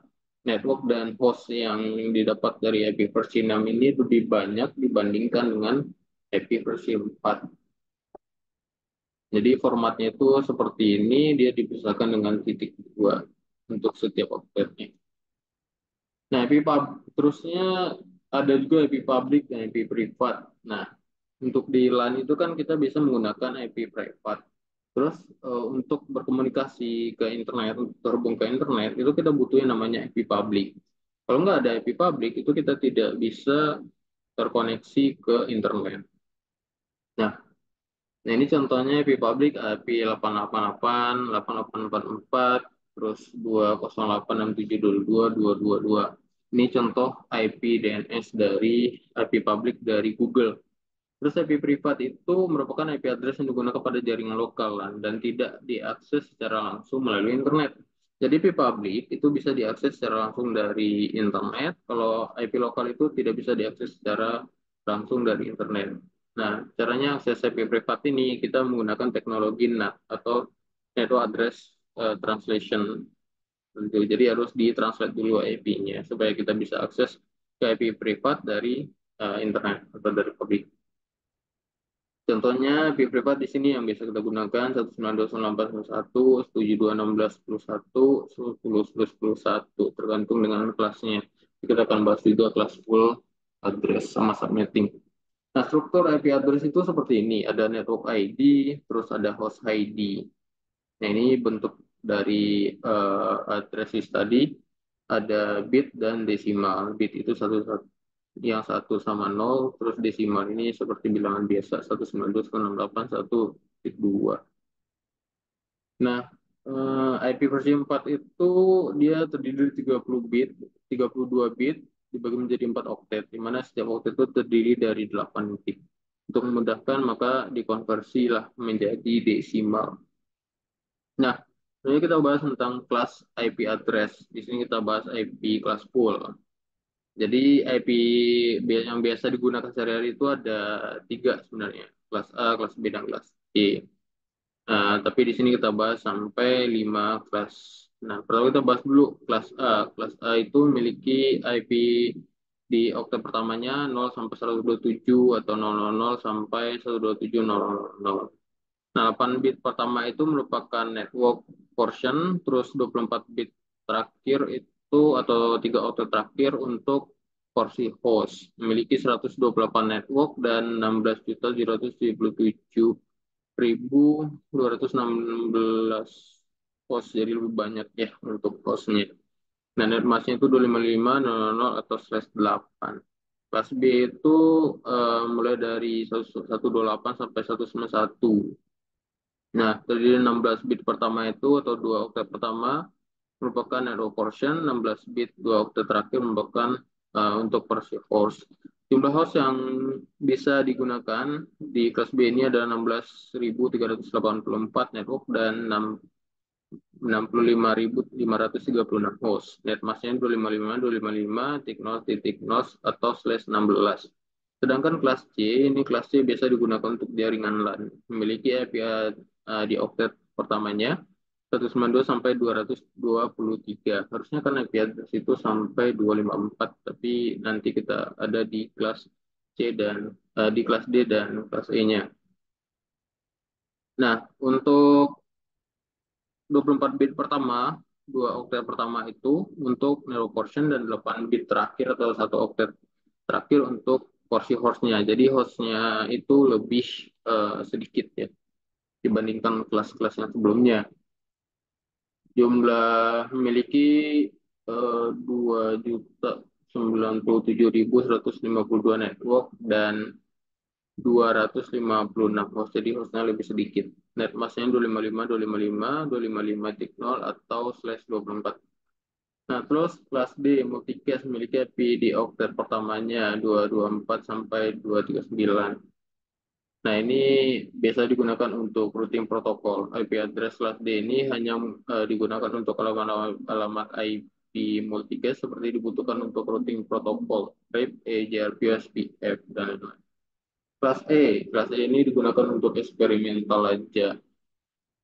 network dan host yang didapat dari IP versi 6 ini lebih banyak dibandingkan dengan IP versi 4. Jadi formatnya itu seperti ini, dia dipisahkan dengan titik dua untuk setiap oktetnya. Nah, terusnya ada juga IP public dan IP privat. Nah, untuk di LAN itu kan kita bisa menggunakan IP privat. Terus untuk berkomunikasi ke internet, untuk terhubung ke internet, itu kita butuh yang namanya IP public. Kalau nggak ada IP public, itu kita tidak bisa terkoneksi ke internet. Nah, Nah, ini contohnya IP public IP 888, 8844, terus 2086722, 222. Ini contoh IP DNS dari IP public dari Google. Terus IP privat itu merupakan IP address yang digunakan pada jaringan lokal dan tidak diakses secara langsung melalui internet. Jadi IP public itu bisa diakses secara langsung dari internet, kalau IP lokal itu tidak bisa diakses secara langsung dari internet. Nah, caranya akses IP privat ini kita menggunakan teknologi NAT atau Network Address Translation. Jadi harus ditranslate dulu IP-nya supaya kita bisa akses ke IP privat dari internet atau dari publik. Contohnya IP privat di sini yang biasa kita gunakan 192.168.1, tergantung dengan kelasnya. Kita akan bahas juga kelas full address sama subnetting. Nah, struktur IP address itu seperti ini. Ada network ID, terus ada host ID. Nah, ini bentuk dari address tadi. Ada bit dan desimal. Bit itu yang satu sama nol, terus desimal ini seperti bilangan biasa 192.168.1.2. Nah, IP versi 4 itu dia terdiri dari 30 bit, 32 bit dibagi menjadi 4 oktet, di mana setiap oktet itu terdiri dari 8 bit. Untuk memudahkan maka dikonversilah menjadi desimal. Nah, ini kita bahas tentang kelas IP address. Di sini kita bahas IP kelas pool. Jadi IP yang biasa digunakan sehari-hari itu ada tiga sebenarnya, kelas A, kelas B, dan kelas C. Tapi di sini kita bahas sampai 5 kelas. Nah, pertama kita bahas dulu kelas A. Kelas A itu memiliki IP di oktet pertamanya 0 sampai 127 atau 000 sampai 127.000. Nah, 8 bit pertama itu merupakan network portion, terus 24 bit terakhir itu atau 3 oktet terakhir untuk porsi host. Memiliki 128 network dan 16.777.216 host, jadi lebih banyak ya untuk hostnya. Nah, net masknya itu 255.000 atau /8. Kelas B itu mulai dari 128 sampai 191. Nah, dari 16 bit pertama itu atau 2 oktet pertama merupakan network portion, 16 bit 2 oktet terakhir merupakan untuk versi host. Jumlah host yang bisa digunakan di kelas B ini ada 16.384 network dan 65.536 host. Netmasknya 255, 255, titik nos, titik nos, atau /16. Sedangkan kelas C, ini kelas C biasa digunakan untuk jaringan LAN. Memiliki IP di oktet pertamanya 192 sampai 223. Harusnya kan IP address itu sampai 254, tapi nanti kita ada di kelas C dan di kelas D dan kelas E-nya. Nah, untuk 24 bit pertama, 2 oktet pertama itu untuk narrow portion dan 8 bit terakhir atau 1 oktet terakhir untuk porsi hostnya. Jadi hostnya itu lebih sedikit ya dibandingkan kelas-kelas yang sebelumnya. Jumlah memiliki 2.097.152 network dan 256 host, jadi hostnya lebih sedikit. Net masknya 255, 255, 255 titik nol atau /24. Nah, terus kelas D multicast memiliki IP di oktet pertamanya 224 sampai 239. Nah, ini biasa digunakan untuk routing protokol. IP address kelas D ini hanya digunakan untuk alamat IP multicast seperti dibutuhkan untuk routing protokol, RAID, EJRP, USPF, dan lain-lain. Kelas E ini digunakan untuk eksperimental aja.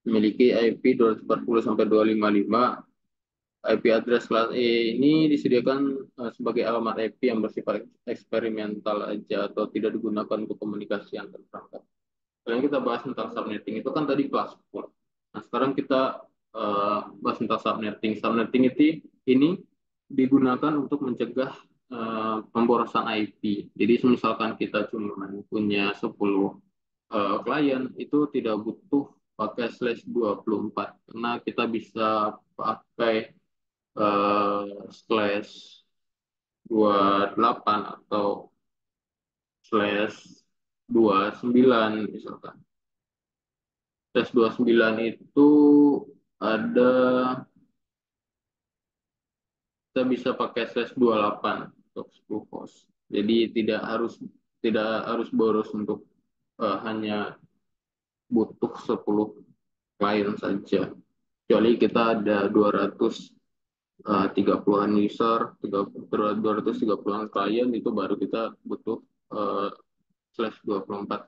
Memiliki IP 240 sampai 255. IP address kelas E ini disediakan sebagai alamat IP yang bersifat eksperimental aja atau tidak digunakan untuk komunikasi antar perangkat. Sekarang kita bahas tentang subnetting, itu kan tadi kelas 4. Nah, sekarang kita bahas tentang subnetting. Subnetting itu ini digunakan untuk mencegah pemborosan IP. Jadi misalkan kita cuma punya 10 klien, itu tidak butuh pakai /24 karena kita bisa pakai /28 atau /29 misalkan. /29 itu ada, kita bisa pakai /28 untuk 10 host. Jadi tidak harus boros untuk hanya butuh 10 klien saja. Kecuali kita ada 230-an user, 230-an klien, itu baru kita butuh /24.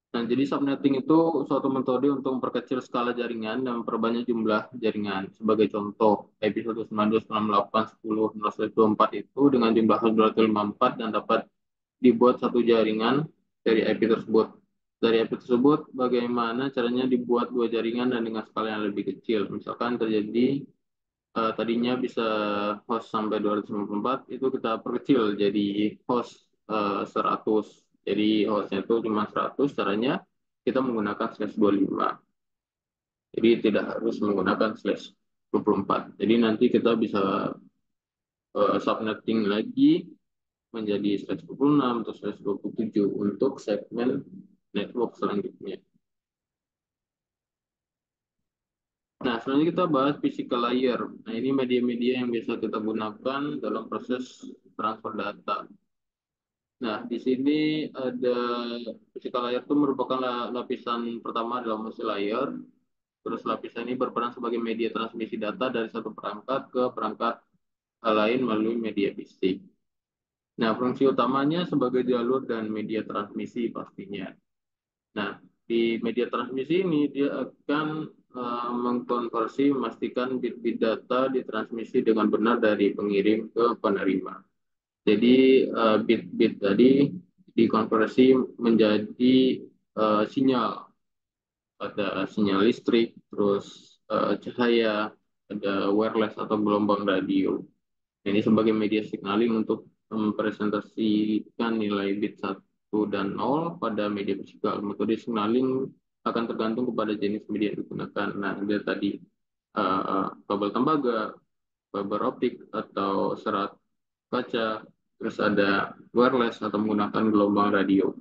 Nah, jadi subnetting itu suatu metode untuk memperkecil skala jaringan dan memperbanyak jumlah jaringan. Sebagai contoh, IP 192.168.10.0/24 itu dengan jumlah 254 dan dapat dibuat satu jaringan dari IP tersebut. Dari IP tersebut, bagaimana caranya dibuat dua jaringan dan dengan skala yang lebih kecil. Misalkan terjadi tadinya bisa host sampai 254, itu kita perkecil jadi host 100. Jadi hostnya itu cuma 100, caranya kita menggunakan /25. Jadi tidak harus menggunakan /24. Jadi nanti kita bisa subnetting lagi menjadi /26 atau /27 untuk segmen network selanjutnya. Nah, selanjutnya kita bahas physical layer. Nah, ini media-media yang biasa kita gunakan dalam proses transfer data. Nah, di sini ada physical layer itu merupakan lapisan pertama dalam fungsi layar. Terus lapisan ini berperan sebagai media transmisi data dari satu perangkat ke perangkat lain melalui media fisik. Nah, fungsi utamanya sebagai jalur dan media transmisi pastinya. Nah, di media transmisi ini dia akan mengkonversi, memastikan bit-bit data ditransmisi dengan benar dari pengirim ke penerima. Jadi bit-bit tadi dikonversi menjadi sinyal, ada sinyal listrik, terus cahaya, ada wireless atau gelombang radio. Ini sebagai media signaling untuk mempresentasikan nilai bit satu dan 0 pada media fisikal. Metode signaling akan tergantung kepada jenis media yang digunakan. Nah, dia tadi kabel tembaga, fiber optik atau serat kaca, terus ada wireless atau menggunakan gelombang radio.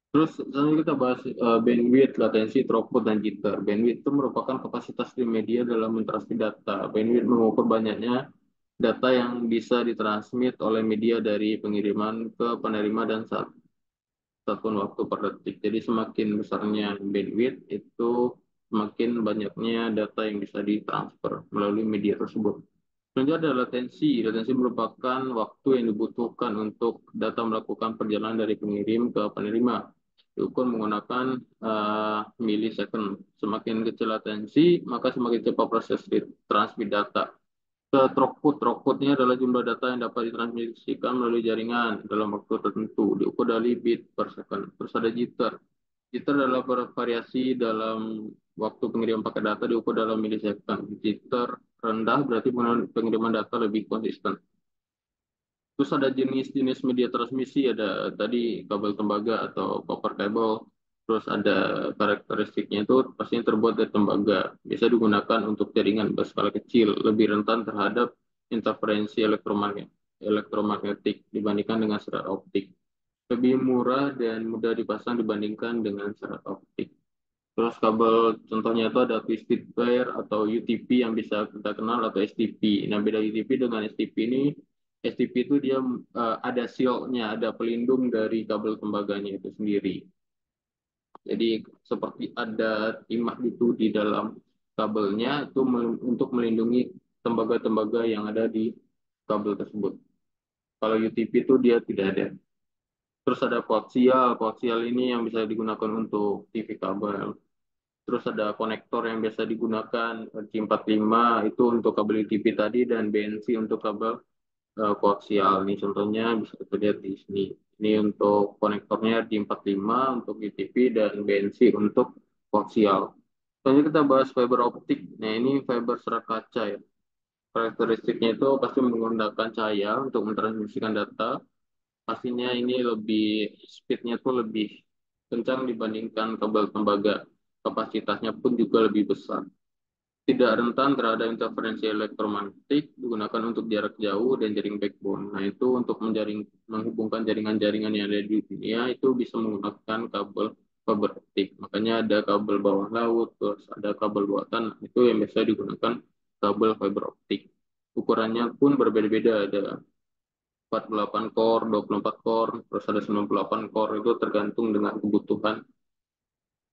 Terus selanjutnya kita bahas bandwidth, latensi, throughput, dan jitter. Bandwidth itu merupakan kapasitas di media dalam mentransmit data. Bandwidth mengukur banyaknya data yang bisa ditransmit oleh media dari pengiriman ke penerima dan satuan waktu per detik. Jadi semakin besarnya bandwidth itu semakin banyaknya data yang bisa ditransfer melalui media tersebut. Selanjutnya ada latensi. Latensi merupakan waktu yang dibutuhkan untuk data melakukan perjalanan dari pengirim ke penerima. Diukur menggunakan millisecond. Semakin kecil latensi, maka semakin cepat proses transmit data. Ke throughput. Throughputnya adalah jumlah data yang dapat ditransmisikan melalui jaringan dalam waktu tertentu. Diukur dari bit per second. Terus ada jitter. Jitter adalah variasi dalam waktu pengiriman paket data diukur dalam milisecond. Jitter rendah berarti pengiriman data lebih konsisten. Terus ada jenis-jenis media transmisi, ada tadi kabel tembaga atau copper cable. Terus ada karakteristiknya itu pastinya terbuat dari tembaga. Bisa digunakan untuk jaringan berskala kecil, lebih rentan terhadap interferensi elektromagnetik dibandingkan dengan serat optik. Lebih murah dan mudah dipasang dibandingkan dengan serat optik. Terus kabel contohnya itu ada twisted pair atau UTP yang bisa kita kenal atau STP. Nah, beda UTP dengan STP ini, STP itu dia ada shieldnya, ada pelindung dari kabel tembaganya itu sendiri. Jadi seperti ada timah itu di dalam kabelnya itu untuk melindungi tembaga-tembaga yang ada di kabel tersebut. Kalau UTP itu dia tidak ada. Terus ada koaksial. Koaksial ini yang bisa digunakan untuk TV kabel. Terus ada konektor yang biasa digunakan C45 itu untuk kabel UTP tadi dan BNC untuk kabel koaksial. Ini contohnya bisa kita lihat di sini. Ini untuk konektornya D45 untuk UTP dan BNC untuk koaksial. Selanjutnya kita bahas fiber optik. Nah, ini fiber serat kaca ya. Karakteristiknya itu pasti menggunakan cahaya untuk mentransmisikan data. Pastinya ini lebih speednya tuh lebih kencang dibandingkan kabel tembaga. Kapasitasnya pun juga lebih besar. Tidak rentan terhadap interferensi elektromagnetik, digunakan untuk jarak jauh dan jaring backbone. Nah, itu untuk menghubungkan jaringan-jaringan yang ada di dunia itu bisa menggunakan kabel fiber optik. Makanya ada kabel bawah laut, terus ada kabel bawah tanah. Itu yang biasa digunakan kabel fiber optik. Ukurannya pun berbeda-beda, ada 48 core, 24 core, terus ada 98 core, itu tergantung dengan kebutuhan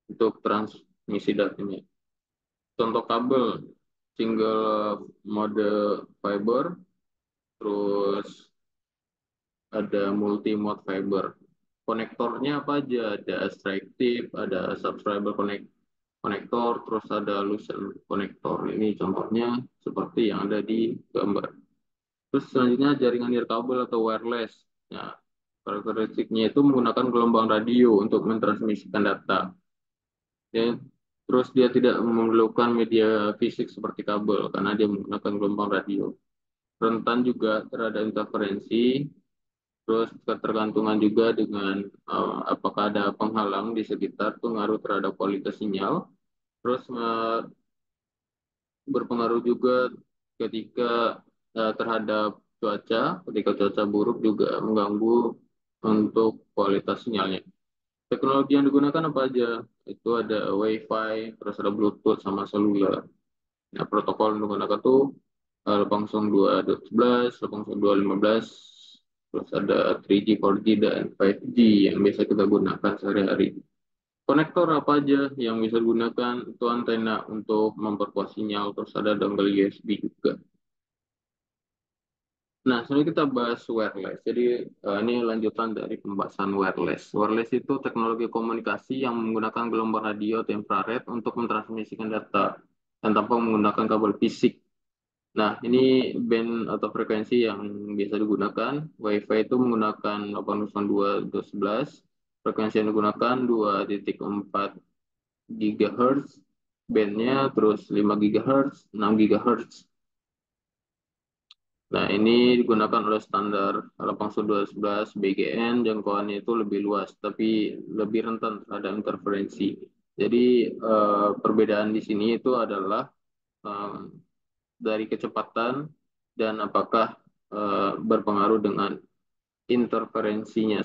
untuk transmisi datanya. Contoh kabel, single mode fiber, terus ada multi mode fiber. Konektornya apa aja? Ada extractive, ada subscriber konektor, terus ada lucent konektor. Ini contohnya seperti yang ada di gambar. Terus selanjutnya jaringan nirkabel atau wireless. Nah, karakteristiknya itu menggunakan gelombang radio untuk mentransmisikan data. Ya, terus dia tidak memerlukan media fisik seperti kabel karena dia menggunakan gelombang radio. Rentan juga terhadap interferensi, terus ketergantungan juga dengan apakah ada penghalang di sekitar itu ngaruh terhadap kualitas sinyal. Terus berpengaruh juga ketika terhadap cuaca, ketika cuaca buruk juga mengganggu untuk kualitas sinyalnya. Teknologi yang digunakan apa aja? Itu ada Wi-Fi, terus ada Bluetooth sama seluler. Nah, protokol yang digunakan tuh 802.11, 802.15, terus ada 3G, 4G, dan 5G yang biasa kita gunakan sehari-hari. Konektor apa aja yang bisa digunakan? Itu antena untuk memperkuat sinyal, terus ada dongle USB juga. Nah, sekarang kita bahas wireless. Jadi, ini lanjutan dari pembahasan wireless. Wireless itu teknologi komunikasi yang menggunakan gelombang radio atau infrared untuk mentransmisikan data dan tanpa menggunakan kabel fisik. Nah, ini band atau frekuensi yang biasa digunakan. Wi-Fi itu menggunakan 802.11. Frekuensi yang digunakan 2,4 GHz. Bandnya terus 5 GHz, 6 GHz. Nah, ini digunakan oleh standar 802.11 BGN, jangkauannya itu lebih luas, tapi lebih rentan terhadap interferensi. Jadi, perbedaan di sini itu adalah eh, dari kecepatan dan apakah berpengaruh dengan interferensinya,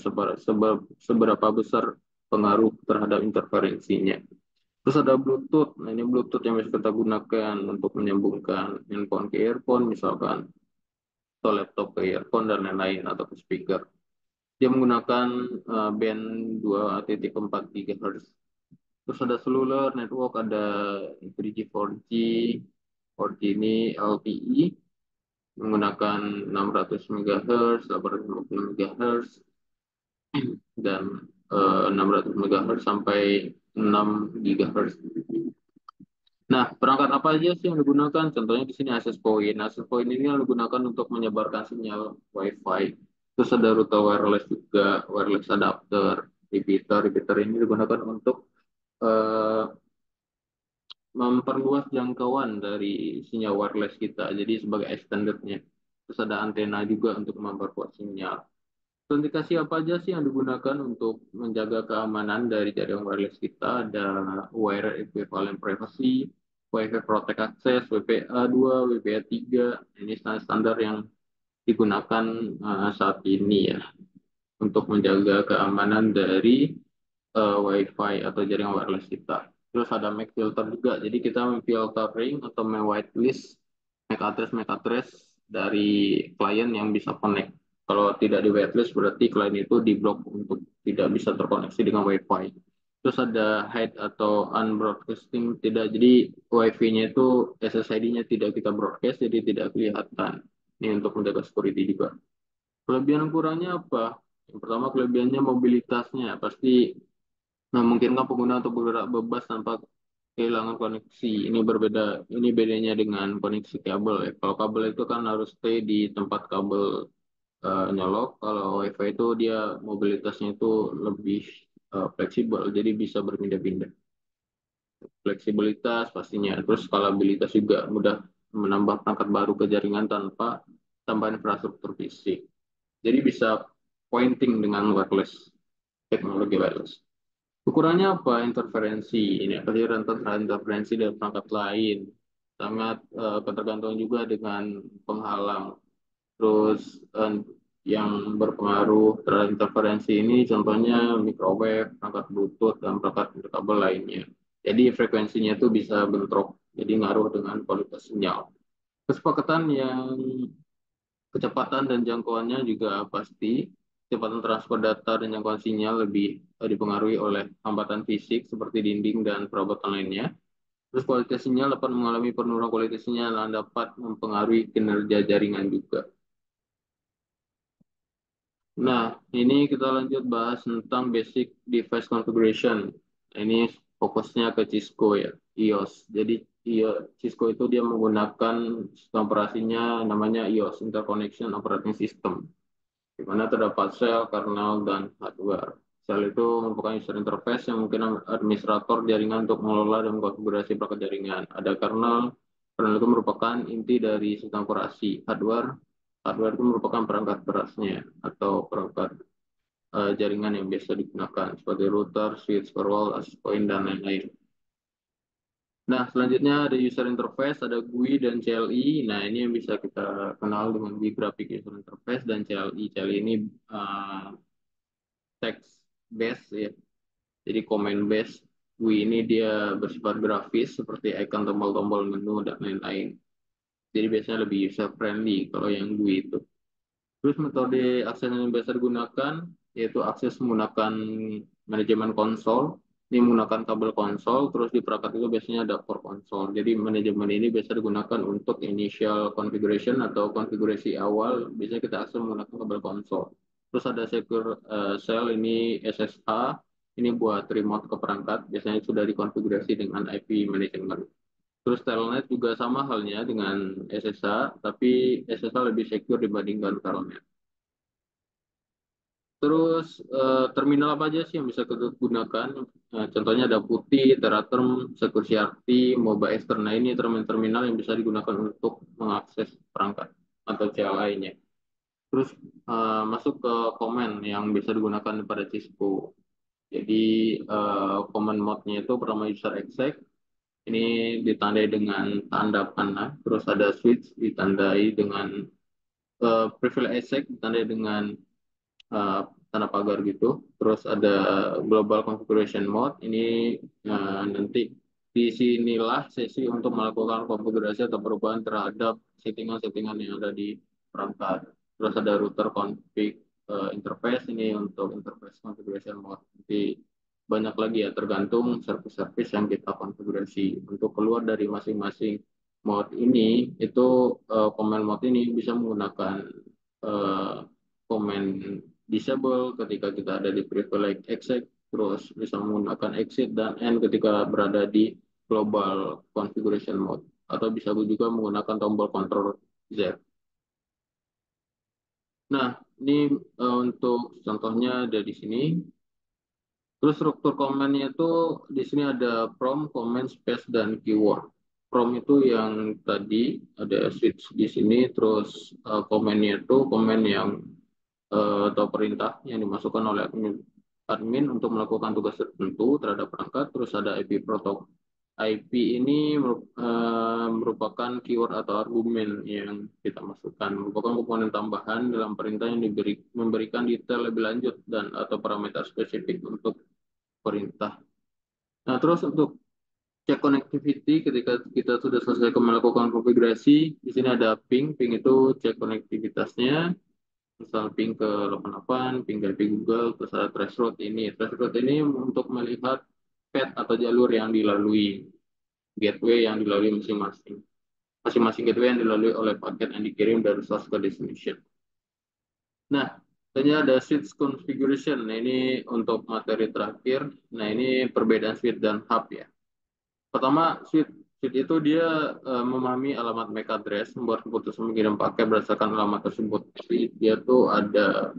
seberapa besar pengaruh terhadap interferensinya. Terus ada Bluetooth. Nah, ini Bluetooth yang bisa kita gunakan untuk menyambungkan handphone ke earphone, misalkan, atau laptop ke earphone dan lain-lain atau ke speaker. Dia menggunakan band 2,4 GHz. Terus ada cellular network, ada 3G, 4G. 4G ini LTE menggunakan 600 MHz, 850 MHz, dan 600 MHz sampai 6 GHz. Nah, perangkat apa aja sih yang digunakan? Contohnya di sini access point. Access point ini yang digunakan untuk menyebarkan sinyal Wi-Fi. Terus ada router wireless juga, wireless adapter, repeater. Repeater ini digunakan untuk eh, memperluas jangkauan dari sinyal wireless kita. Jadi sebagai extendernya. Terus ada antena juga untuk memperkuat sinyal. Autentikasi apa aja sih yang digunakan untuk menjaga keamanan dari jaringan wireless kita? Ada Wire Equivalent Privacy, Wi-Fi Protect Access, WPA2, WPA3. Ini standar yang digunakan saat ini ya untuk menjaga keamanan dari Wi-Fi atau jaringan wireless kita. Terus ada MAC filter juga. Jadi kita memfiltering atau whitelist MAC address dari klien yang bisa connect. Kalau tidak di whitelist berarti klien itu diblok untuk tidak bisa terkoneksi dengan Wi-Fi. Terus ada hide atau unbroadcasting tidak. Jadi Wi-Fi-nya itu SSID-nya tidak kita broadcast jadi tidak kelihatan. Ini untuk menjaga security juga. Kelebihan kurangnya apa? Yang pertama kelebihannya mobilitasnya. Pasti memungkinkan pengguna untuk bergerak bebas tanpa kehilangan koneksi. Ini berbeda, ini bedanya dengan koneksi kabel ya. Kalau kabel itu kan harus stay di tempat kabel nyolok. Kalau WiFi itu dia mobilitasnya itu lebih fleksibel, jadi bisa berpindah-pindah. Fleksibilitas pastinya, terus skalabilitas juga mudah menambah perangkat baru ke jaringan tanpa tambah infrastruktur fisik. Jadi bisa pointing dengan wireless, teknologi wireless. Ukurannya apa? Interferensi. Ini pasti rentan terhadap interferensi dari perangkat lain. Sangat ketergantungan juga dengan penghalang. Terus yang berpengaruh terhadap interferensi ini contohnya microwave, perangkat Bluetooth, dan perangkat kabel lainnya. Jadi frekuensinya itu bisa bentrok, jadi ngaruh dengan kualitas sinyal. Kesepakatan yang kecepatan dan jangkauannya juga pasti. Kecepatan transfer data dan jangkauan sinyal lebih dipengaruhi oleh hambatan fisik seperti dinding dan perabotan lainnya. Terus kualitas sinyal dapat mengalami penurunan kualitas sinyal dan dapat mempengaruhi kinerja jaringan juga. Nah, ini kita lanjut bahas tentang basic device configuration. Nah, ini fokusnya ke Cisco ya, iOS. Jadi Cisco itu dia menggunakan sistem operasinya namanya iOS, Interconnection Operating System, di mana terdapat sel, kernel, dan hardware. Sel itu merupakan user interface yang mungkin administrator jaringan untuk mengelola dan konfigurasi perangkat jaringan. Ada kernel, kernel itu merupakan inti dari sistem operasi. Hardware itu merupakan perangkat kerasnya atau perangkat jaringan yang biasa digunakan seperti router, switch, firewall, access point, dan lain-lain. Nah, selanjutnya ada user interface, ada GUI dan CLI. Nah, ini yang bisa kita kenal dengan GUI graphic user interface dan CLI. CLI ini uh, text based ya. Jadi comment based. GUI ini dia bersifat grafis seperti icon tombol-tombol menu dan lain-lain. Jadi biasanya lebih user friendly kalau yang GUI itu. Terus metode akses yang biasa digunakan yaitu akses menggunakan manajemen konsol. Ini menggunakan kabel konsol, terus di perangkat itu biasanya ada core konsol. Jadi manajemen ini biasa digunakan untuk initial configuration atau konfigurasi awal. Biasanya kita akses menggunakan kabel konsol. Terus ada secure cell ini SSH. Ini buat remote ke perangkat. Biasanya sudah dikonfigurasi dengan IP management. Terus telnet juga sama halnya dengan SSH, tapi SSH lebih secure dibandingkan telnet. Terus terminal apa aja sih yang bisa kita gunakan? Contohnya ada Putih, Teraterm, Security, Moba Extern. Nah ini terminal-terminal yang bisa digunakan untuk mengakses perangkat atau CL lainnya. Terus masuk ke command yang bisa digunakan pada Cisco. Jadi command mode-nya itu pertama user exec, ini ditandai dengan tanda panah. Terus ada switch ditandai dengan privilege exec ditandai dengan uh, tanda pagar gitu. Terus ada global configuration mode. Ini nanti di sinilah sesi untuk melakukan konfigurasi atau perubahan terhadap settingan-settingan yang ada di perangkat. Terus ada router config interface ini untuk interface configuration mode. Nanti banyak lagi ya tergantung service-service yang kita konfigurasi. Untuk keluar dari masing-masing mode ini itu command mode ini bisa menggunakan uh, command disable ketika kita ada di privilege exec, terus bisa menggunakan exit dan end ketika berada di global configuration mode, atau bisa juga menggunakan tombol control Z. Nah, ini untuk contohnya ada di sini. Terus struktur command-nya itu di sini ada from, command, space, dan keyword. From itu yang tadi ada switch di sini, terus command-nya itu command yang atau perintah yang dimasukkan oleh admin untuk melakukan tugas tertentu terhadap perangkat. Terus ada IP protokol. IP ini merupakan keyword atau argumen yang kita masukkan, merupakan komponen tambahan dalam perintah yang memberikan detail lebih lanjut dan atau parameter spesifik untuk perintah. Nah, terus untuk cek connectivity ketika kita sudah selesai melakukan konfigurasi, di sini ada ping. Ping itu cek konektivitasnya, misal ping ke 88, ping ke IP Google, terus ada threshold ini. Threshold ini untuk melihat path atau jalur yang dilalui, gateway yang dilalui masing-masing. Masing-masing gateway yang dilalui oleh paket yang dikirim dari source ke destination. Nah, tadi ada switch configuration. Nah, ini untuk materi terakhir. Nah, ini perbedaan switch dan hub ya. Pertama, switch itu dia memahami alamat MAC address, membuat keputusan mengirim paket berdasarkan alamat tersebut. Jadi dia tuh ada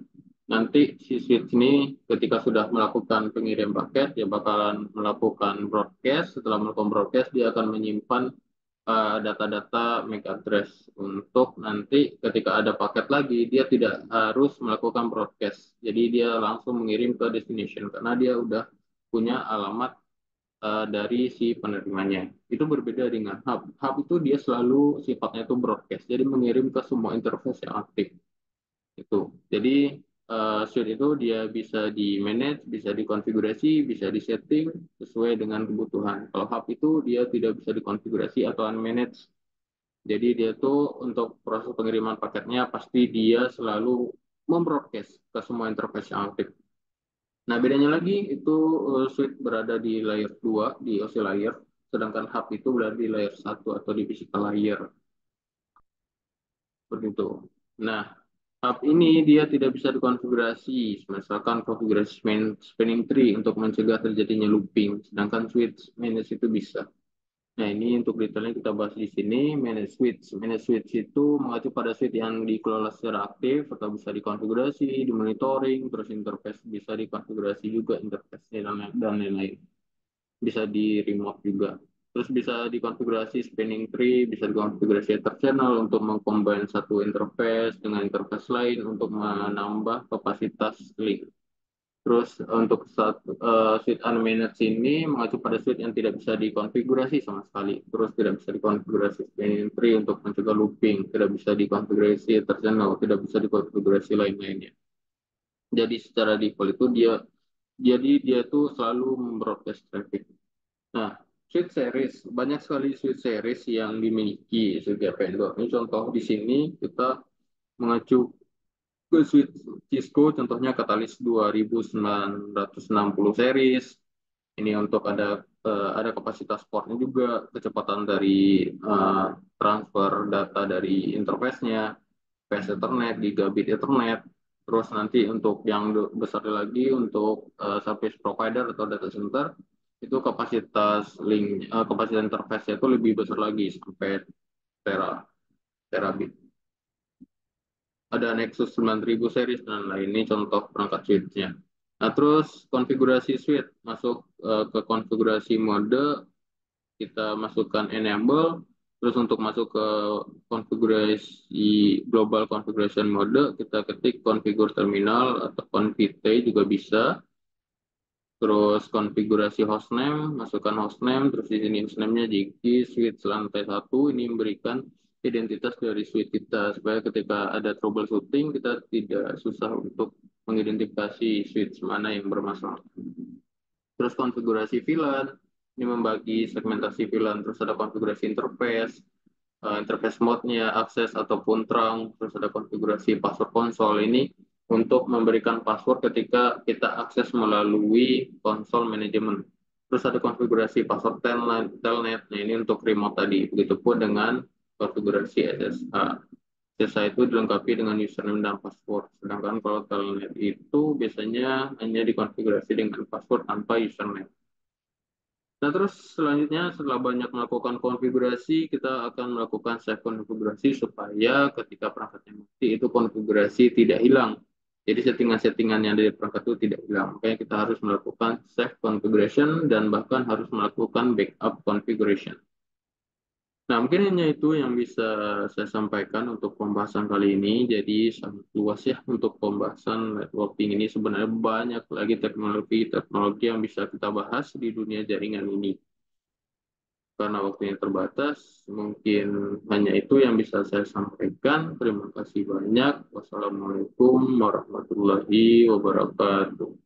nanti si switch ini ketika sudah melakukan pengirim paket, dia bakalan melakukan broadcast. Setelah melakukan broadcast, dia akan menyimpan data-data MAC address untuk nanti ketika ada paket lagi, dia tidak harus melakukan broadcast. Jadi dia langsung mengirim ke destination karena dia udah punya alamat dari si penerimanya. Itu berbeda dengan hub. Hub itu dia selalu sifatnya itu broadcast, jadi mengirim ke semua interface yang aktif. Itu. Jadi suite itu dia bisa di manage, bisa dikonfigurasi, bisa disetting sesuai dengan kebutuhan. Kalau hub itu dia tidak bisa dikonfigurasi atau unmanage. Jadi dia tuh untuk proses pengiriman paketnya pasti dia selalu membroadcast ke semua interface yang aktif. Nah, bedanya lagi itu switch berada di layer 2 di OC layer, sedangkan hub itu berada di layer 1 atau di physical layer. Seperti itu. Nah, hub ini dia tidak bisa dikonfigurasi, misalkan konfigurasi spanning tree untuk mencegah terjadinya looping, sedangkan switch manage itu bisa. Nah, ini untuk detailnya kita bahas di sini. Manage switch. Manage switch itu mengacu pada switch yang dikelola secara aktif atau bisa dikonfigurasi, dimonitoring, terus interface bisa dikonfigurasi juga interface-nya dan lain-lain. Bisa di remote juga. Terus bisa dikonfigurasi spanning tree, bisa dikonfigurasi ether channel untuk mengcombine satu interface dengan interface lain untuk menambah kapasitas link. Terus untuk suite unmanaged ini mengacu pada suite yang tidak bisa dikonfigurasi sama sekali. Terus tidak bisa dikonfigurasi spanning tree untuk mencegah looping, tidak bisa dikonfigurasi ether channel, tidak bisa dikonfigurasi lain-lainnya. Jadi secara default itu dia tuh selalu membroadcast traffic. Nah, suite series, banyak sekali suite series yang dimiliki setiap vendor. Ini contoh di sini kita mengacu Ke switch Cisco contohnya Catalyst 2960 series. Ini untuk ada kapasitas portnya juga, kecepatan dari eh, transfer data dari interface-nya, Fast Ethernet, Gigabit Ethernet. Terus nanti untuk yang besar lagi untuk service provider atau data center itu kapasitas interface itu lebih besar lagi sampai terabit. Ada Nexus 9000 series dan lain ini contoh perangkat switch-nya. Nah, terus konfigurasi switch masuk ke konfigurasi mode, kita masukkan enable, terus untuk masuk ke konfigurasi global configuration mode, kita ketik configure terminal atau config juga bisa. Terus konfigurasi hostname, masukkan hostname, terus di sini hostname-nya Jiki, switch lantai satu, ini memberikan identitas dari switch kita, supaya ketika ada troubleshooting, kita tidak susah untuk mengidentifikasi switch mana yang bermasalah. Terus konfigurasi VLAN, ini membagi segmentasi VLAN, terus ada konfigurasi interface, interface mode-nya, akses ataupun trunk, terus ada konfigurasi password konsol ini untuk memberikan password ketika kita akses melalui konsol manajemen. Terus ada konfigurasi password telnet, nah ini untuk remote tadi. Begitupun dengan konfigurasi SSH. SSH itu dilengkapi dengan username dan password. Sedangkan kalau telnet itu biasanya hanya dikonfigurasi dengan password tanpa username. Nah, terus selanjutnya setelah banyak melakukan konfigurasi, kita akan melakukan save konfigurasi supaya ketika perangkatnya mati itu konfigurasi tidak hilang. Jadi settingan-settingan yang dari perangkat itu tidak hilang. Makanya kita harus melakukan save configuration dan bahkan harus melakukan backup configuration. Nah, mungkin hanya itu yang bisa saya sampaikan untuk pembahasan kali ini. Jadi sangat luas ya untuk pembahasan networking ini. Sebenarnya banyak lagi teknologi-teknologi yang bisa kita bahas di dunia jaringan ini. Karena waktunya terbatas, mungkin hanya itu yang bisa saya sampaikan. Terima kasih banyak. Wassalamualaikum warahmatullahi wabarakatuh.